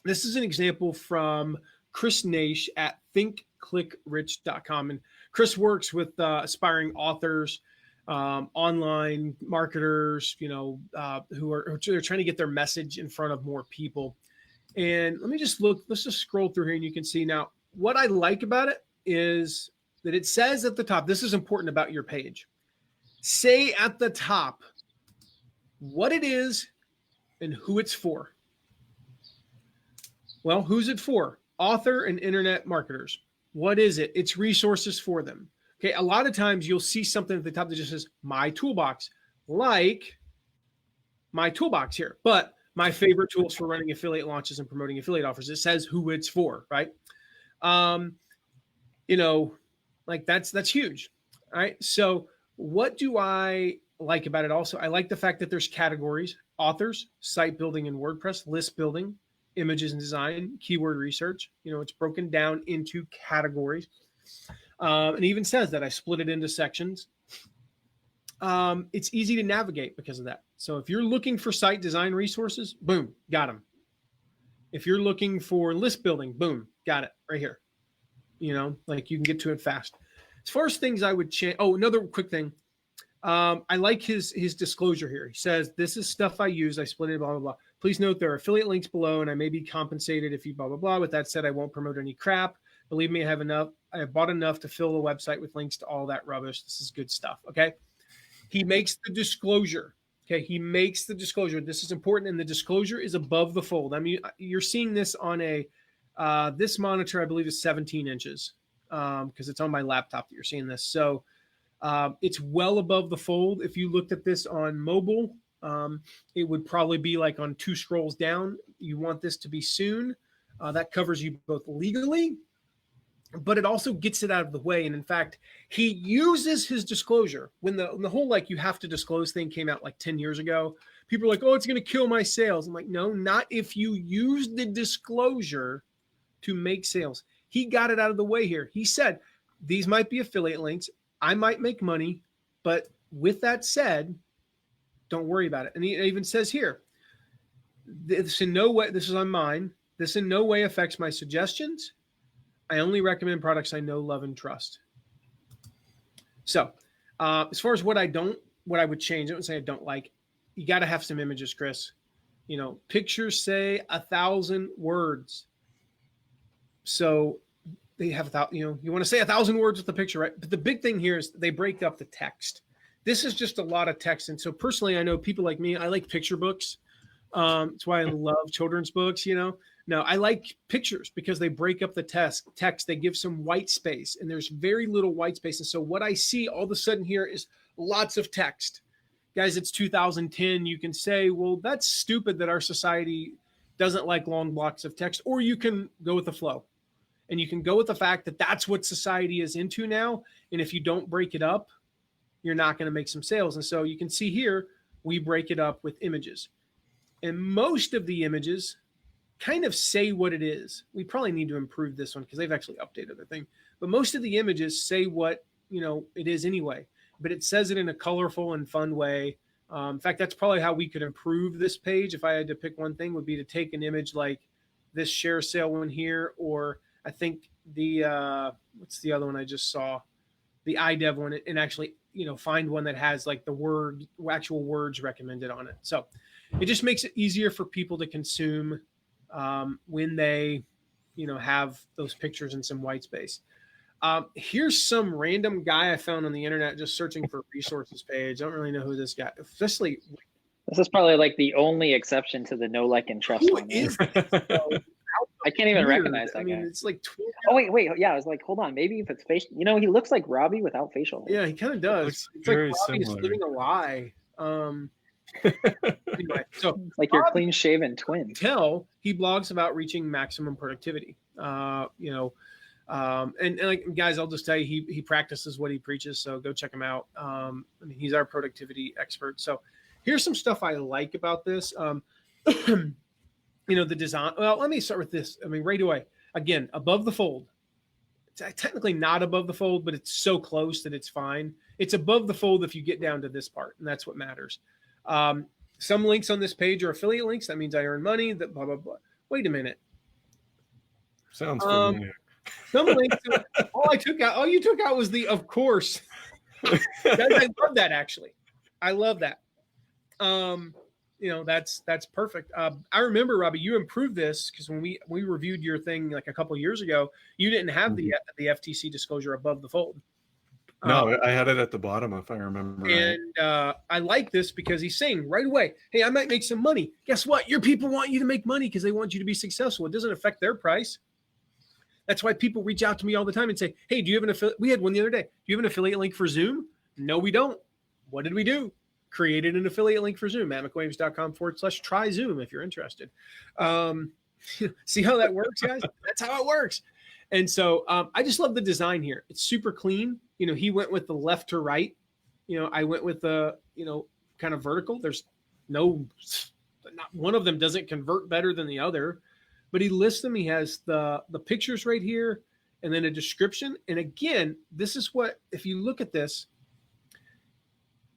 This is an example from Chris Naish at thinkclickrich.com. And Chris works with aspiring authors online marketers, who are they're trying to get their message in front of more people. And let's just scroll through here and you can see now what I like about it is that it says at the top, this is important about your page. Say at the top what it is and who it's for. Well, who's it for? Author and internet marketers. What is it? It's resources for them. Okay, a lot of times you'll see something at the top that just says my toolbox, like my toolbox here, but my favorite tools for running affiliate launches and promoting affiliate offers. It says who it's for, right? Like that's huge. All right. So what do I like about it also? I like the fact that there's categories: authors, site building and WordPress, list building, images and design, keyword research. It's broken down into categories. And it even says that I split it into sections. It's easy to navigate because of that. So if you're looking for site design resources, boom, got them. If you're looking for list building, boom, got it right here. Like you can get to it fast. As far as things I would change. Oh, another quick thing. I like his disclosure here. He says, this is stuff I use. I split it, blah, blah, blah. Please note there are affiliate links below and I may be compensated if you blah, blah, blah. With that said, I won't promote any crap. Believe me, I have bought enough to fill the website with links to all that rubbish. This is good stuff. Okay. He makes the disclosure. Okay. He makes the disclosure. This is important. And the disclosure is above the fold. I mean, you're seeing this on this monitor, I believe is 17 inches because it's on my laptop that you're seeing this. So it's well above the fold. If you looked at this on mobile, it would probably be like on 2 scrolls down. You want this to be soon. That covers you both legally, but it also gets it out of the way. And in fact, he uses his disclosure when the whole, like, you have to disclose thing came out like 10 years ago. People are like, oh, it's going to kill my sales. I'm like, no, not if you use the disclosure to make sales. He got it out of the way here. He said, these might be affiliate links. I might make money, but with that said, don't worry about it. And he even says here, this in no way, this is on mine. This in no way affects my suggestions. I only recommend products I know, love, and trust. So as far as what I would change, I would say I don't like, you got to have some images, Chris. Pictures say 1,000 words. So they have you want to say 1,000 words with the picture, right? But the big thing here is they break up the text. This is just a lot of text. And so personally, I know people like me, I like picture books. That's why I love children's books, No, I like pictures because they break up the text. They give some white space and there's very little white space. And so what I see all of a sudden here is lots of text. Guys, it's 2010. You can say, well, that's stupid that our society doesn't like long blocks of text, or you can go with the flow. And you can go with the fact that that's what society is into now. And if you don't break it up, you're not going to make some sales. And so you can see here, we break it up with images. And most of the images kind of say what it is. We probably need to improve this one because they've actually updated the thing. But most of the images say what it is anyway. But it says it in a colorful and fun way. In fact, that's probably how we could improve this page. If I had to pick one thing, would be to take an image like this share sale one here, or I think the what's the other one I just saw, the iDev one, and actually find one that has like the actual words recommended on it. So it just makes it easier for people to consume when they have those pictures and some white space. Here's some random guy I found on the internet just searching for a resources page. I don't really know who this guy, especially. This is probably like the only exception to the no, like, and trust. Who is this? I can't even recognize that guy. It's like. Oh wait, yeah. I was like, hold on, maybe if it's facial. He looks like Robbie without facial hair. Yeah, he kind of does. It's like Robbie's living a lie. Anyway, so like your clean shaven twin. He blogs about reaching maximum productivity. And like, guys, I'll just tell you, he practices what he preaches. So go check him out. He's our productivity expert. So here's some stuff I like about this. The design. Well, let me start with this. Right away, again, above the fold. It's technically not above the fold, but it's so close that it's fine. It's above the fold if you get down to this part, and that's what matters. Some links on this page are affiliate links. That means I earn money. That blah blah blah. Wait a minute. Sounds familiar. Some links. All you took out was the of course. I love that, actually. I love that. That's perfect. I remember, Robbie, you improved this because when we reviewed your thing like a couple years ago, you didn't have the FTC disclosure above the fold. No, I had it at the bottom, if I remember right. And I like this because he's saying right away, hey, I might make some money. Guess what? Your people want you to make money because they want you to be successful. It doesn't affect their price. That's why people reach out to me all the time and say, hey, do you have an affiliate? We had one the other day. Do you have an affiliate link for Zoom? No, we don't. What did we do? Created an affiliate link for Zoom, mattmcwilliams.com/try Zoom if you're interested. See how that works, guys? That's how it works. And so I just love the design here. It's super clean. He went with the left to right. I went with the, kind of vertical. There's not one of them doesn't convert better than the other, but he lists them. He has the pictures right here and then a description. And again, this is what, if you look at this,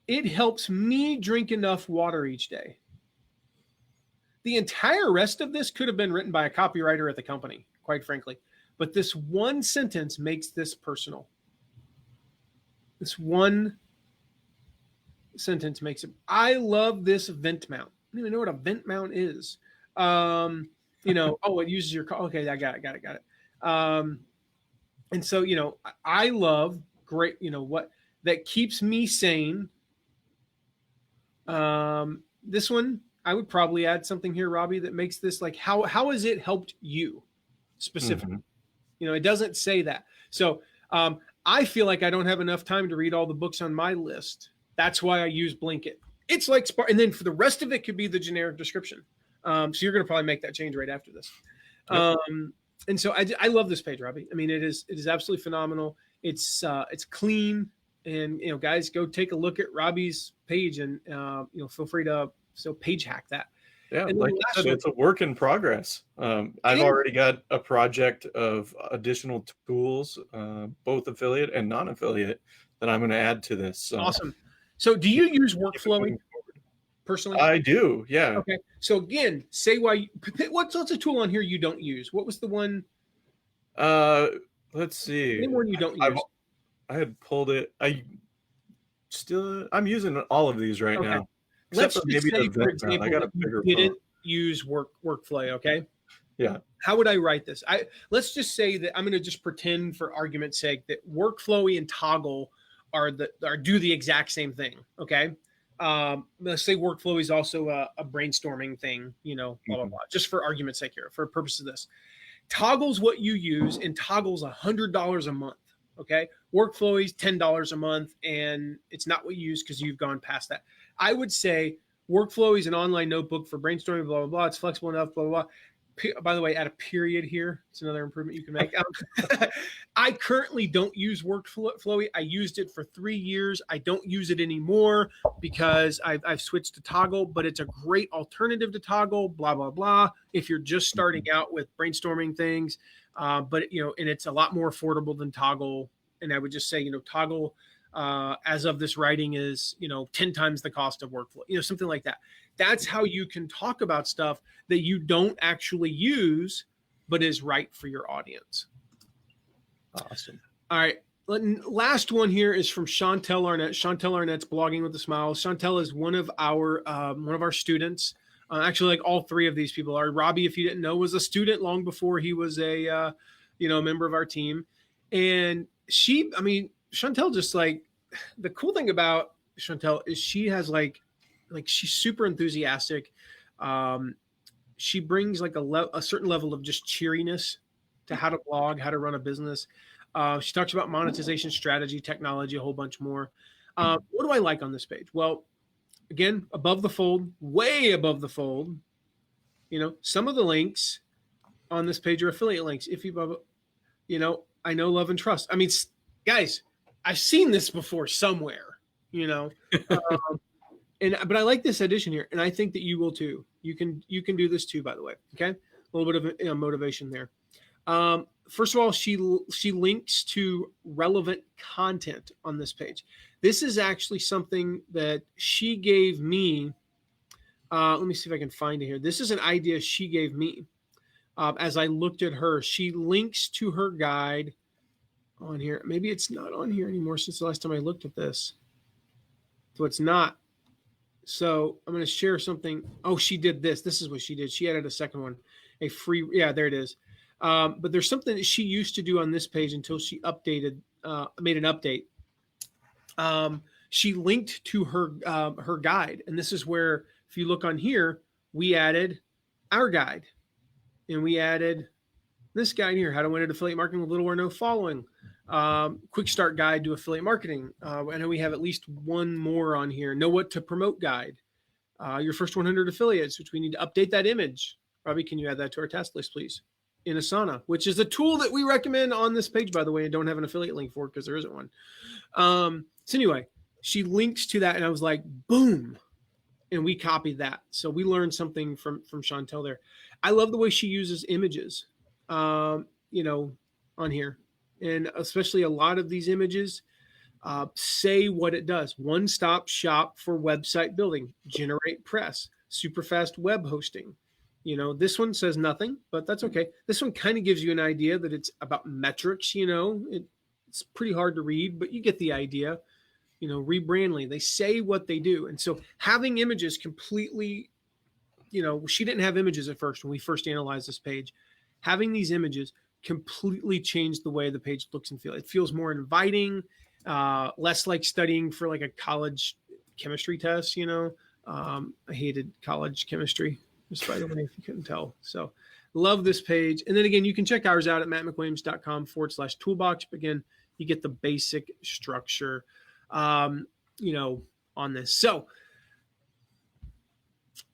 it helps me drink enough water each day. The entire rest of this could have been written by a copywriter at the company, quite frankly. But this one sentence makes this personal. This one sentence makes it. I love this vent mount. I don't even know what a vent mount is. Oh, it uses your car. Okay, I got it. And so, I love great, what that keeps me sane. This one, I would probably add something here, Robbie, that makes this like, how has it helped you specifically? Mm-hmm. It doesn't say that. So I feel like I don't have enough time to read all the books on my list. That's why I use Blinkit. It's like Spark. And then for the rest of it could be the generic description. So you're going to probably make that change right after this. Yep. And so I love this page, Robbie. I mean, it is absolutely phenomenal. It's clean. And, guys, go take a look at Robbie's page and, feel free to page hack that. Yeah, like I said, it's a work in progress. I've already got a project of additional tools, both affiliate and non-affiliate, that I'm going to add to this. So. Awesome. So do you use Workflowy personally? I do, yeah. Okay. So again, say why. What's a tool on here you don't use? What was the one? Let's see. Any one you don't use? I had pulled it. I'm using all of these right now. Let's just maybe say, for example, I got a bigger you didn't use Workflowy, okay? Yeah. How would I write this? Let's just say that I'm going to just pretend, for argument's sake, that Workflowy and Toggl do the exact same thing, okay? Let's say Workflowy is also a brainstorming thing, blah, blah, blah. Just for argument's sake here, for purpose of this. Toggl's what you use, and Toggle's $100 a month, okay? Workflowy's $10 a month, and it's not what you use because you've gone past that. I would say Workflowy is an online notebook for brainstorming, blah, blah, blah. It's flexible enough, blah, blah, blah. By the way, add a period here. It's another improvement you can make. I currently don't use Workflowy. I used it for 3 years. I don't use it anymore because I've switched to Toggl, but it's a great alternative to Toggl, blah, blah, blah, if you're just starting out with brainstorming things. But, and it's a lot more affordable than Toggl. And I would just say, Toggl, as of this writing is, 10 times the cost of Workflowy, something like that. That's how you can talk about stuff that you don't actually use, but is right for your audience. Awesome. All right. Last one here is from Chantel Arnett. Chantel Arnett's Blogging with a Smile. Chantel is one of our students. Actually, like all three of these people are. Robbie, if you didn't know, was a student long before he was a member of our team. And Chantel, just like, the cool thing about Chantel is she has like she's super enthusiastic. She brings like a certain level of just cheeriness to how to blog, how to run a business. She talks about monetization strategy, technology, a whole bunch more. What do I like on this page? Well, again, above the fold, way above the fold, some of the links on this page are affiliate links. If you, I know, love, and trust. I mean, guys, I've seen this before somewhere, but I like this addition here, and I think that you will too. You can do this too, by the way. Okay, a little bit of motivation there. First of all, she links to relevant content on this page. This is actually something that she gave me. Let me see if I can find it here. This is an idea she gave me as I looked at her. She links to her guide on here. Maybe it's not on here anymore since the last time I looked at this. So it's not. So I'm going to share something. Oh, she did this. This is what she did. She added a second one, a free. Yeah, there it is. But there's something that she used to do on this page until she updated, made an update. She linked to her guide. And this is where, if you look on here, we added our guide. And we added this guide here, how to win at affiliate marketing with little or no following. Quick start guide to affiliate marketing. I know we have at least one more on here. Know what to promote guide. Your first 100 affiliates, which we need to update that image. Robbie, can you add that to our task list, please? In Asana, which is a tool that we recommend on this page, by the way, and don't have an affiliate link for it because there isn't one. So anyway, she links to that, and I was like, boom. And we copied that. So we learned something from Chantel there. I love the way she uses images, on here. And especially a lot of these images say what it does. One-stop shop for website building, generate press, super fast web hosting. This one says nothing, but that's okay. This one kind of gives you an idea that it's about metrics. It's pretty hard to read, but you get the idea. Rebrandly, they say what they do. And so having images completely, she didn't have images at first when we first analyzed this page. Having these images completely changed the way the page looks and feels. It feels more inviting, less like studying for like a college chemistry test. I hated college chemistry, just by the way, if you couldn't tell. So love this page. And then again, you can check ours out at mattmcwilliams.com/toolbox. But again, you get the basic structure, on this. So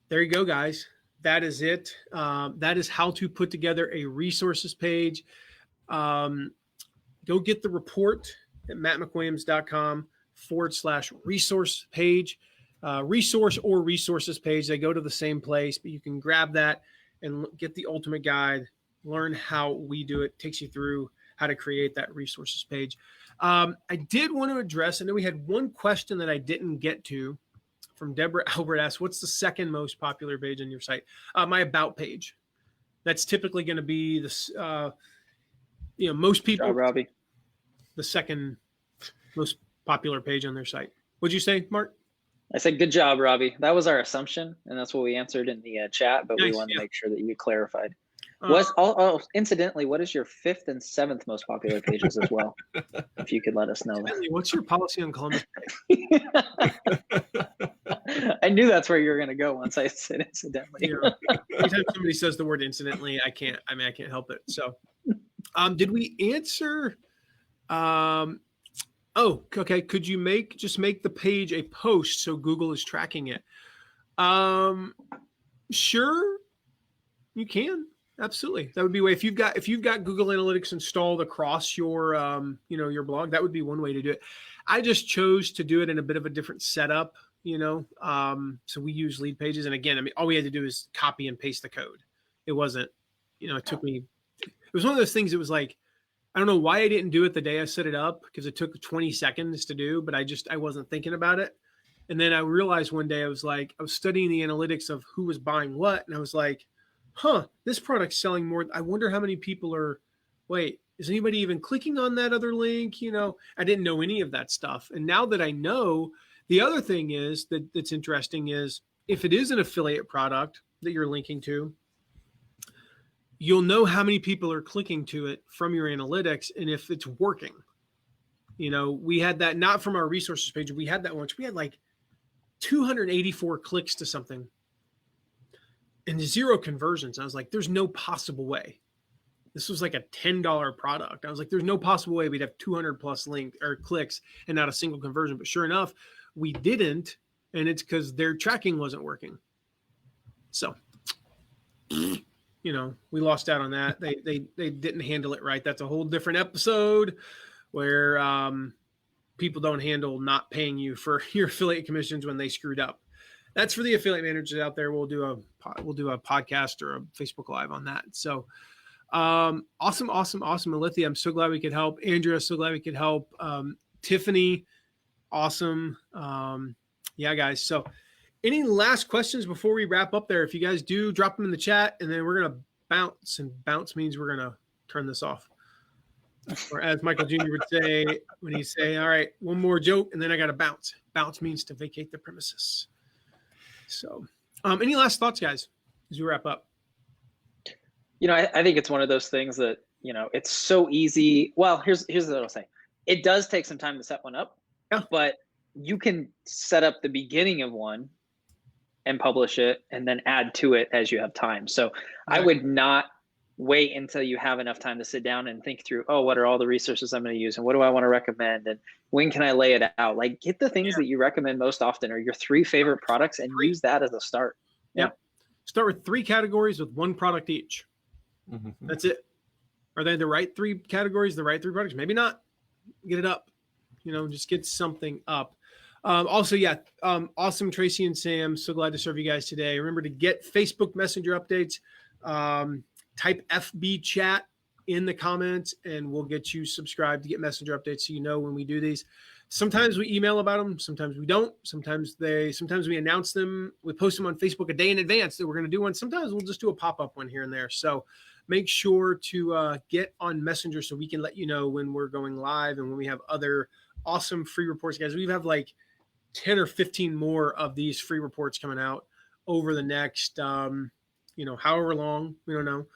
there you go, guys. That is it. That is how to put together a resources page. Go get the report at mattmcwilliams.com/resource page. Resource or resources page. They go to the same place, but you can grab that and get the ultimate guide, learn how we do it. It takes you through how to create that resources page. I did want to address, I know we had one question that I didn't get to from Deborah Albert asked, what's the second most popular page on your site? My about page. That's typically going to be this, most people, Robbie. The second most popular page on their site. What'd you say, Mark? I said, good job, Robbie. That was our assumption, and that's what we answered in the chat, but Nice, we wanted yeah. to make sure that you clarified. Incidentally, what is your 5th and 7th most popular pages as well? If you could let us know that. What's your policy on Columbus? I knew that's where you were going to go once I said incidentally. Anytime somebody says the word incidentally, I can't help it. So, did we answer? Okay. Could you make the page a post so Google is tracking it? Sure, you can. Absolutely. That would be a way. If you've got Google Analytics installed across your, your blog, that would be one way to do it. I just chose to do it in a bit of a different setup, so we use lead pages. And again, all we had to do is copy and paste the code. It wasn't, it took me, it was one of those things. It was like, I don't know why I didn't do it the day I set it up, because it took 20 seconds to do, but I wasn't thinking about it. And then I realized one day I was studying the analytics of who was buying what. And I was like, this product's selling more. I wonder how many people is anybody even clicking on that other link? I didn't know any of that stuff. And now that I know, the other thing is that's interesting is if it is an affiliate product that you're linking to, you'll know how many people are clicking to it from your analytics and if it's working. We had that not from our resources page. We had that once. We had like 284 clicks to something and 0 conversions. I was like, there's no possible way. This was like a $10 product. I was like, there's no possible way we'd have 200 plus clicks and not a single conversion. But sure enough, we didn't. And it's because their tracking wasn't working. So, we lost out on that. They didn't handle it right. That's a whole different episode where people don't handle not paying you for your affiliate commissions when they screwed up. That's for the affiliate managers out there. We'll do a podcast or a Facebook Live on that. So awesome. Alithia, I'm so glad we could help. Andrea, so glad we could help. Tiffany, awesome. Yeah, guys. So any last questions before we wrap up there? If you guys do, drop them in the chat, and then we're going to bounce. And bounce means we're going to turn this off. Or as Michael Jr. would say when he say, all right, one more joke, and then I got to bounce. Bounce means to vacate the premises. So any last thoughts, guys, as we wrap up? I think it's one of those things that, it's so easy. Well, here's what I'll say. It does take some time to set one up, but you can set up the beginning of one and publish it and then add to it as you have time. So I would not wait until you have enough time to sit down and think through, what are all the resources I'm going to use and what do I want to recommend and when can I lay it out? Like, get the things that you recommend most often or your 3 favorite products and use that as a start. Yeah. Start with 3 categories with 1 product each. Mm-hmm. That's it. Are they the right 3 categories, the right 3 products? Maybe not. Get it up. Just get something up. Awesome, Tracy and Sam. So glad to serve you guys today. Remember to get Facebook Messenger updates. Type FB chat in the comments, and we'll get you subscribed to get Messenger updates so you know when we do these. Sometimes we email about them. Sometimes we don't. Sometimes we announce them. We post them on Facebook a day in advance that we're going to do one. Sometimes we'll just do a pop-up one here and there. So make sure to get on Messenger so we can let you know when we're going live and when we have other awesome free reports, guys. We have like 10 or 15 more of these free reports coming out over the next, however long, we don't know.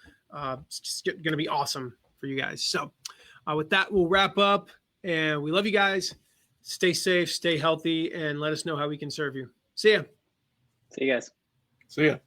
It's just going to be awesome for you guys. So with that, we'll wrap up, and we love you guys. Stay safe, stay healthy, and let us know how we can serve you. See ya. See you guys. See ya.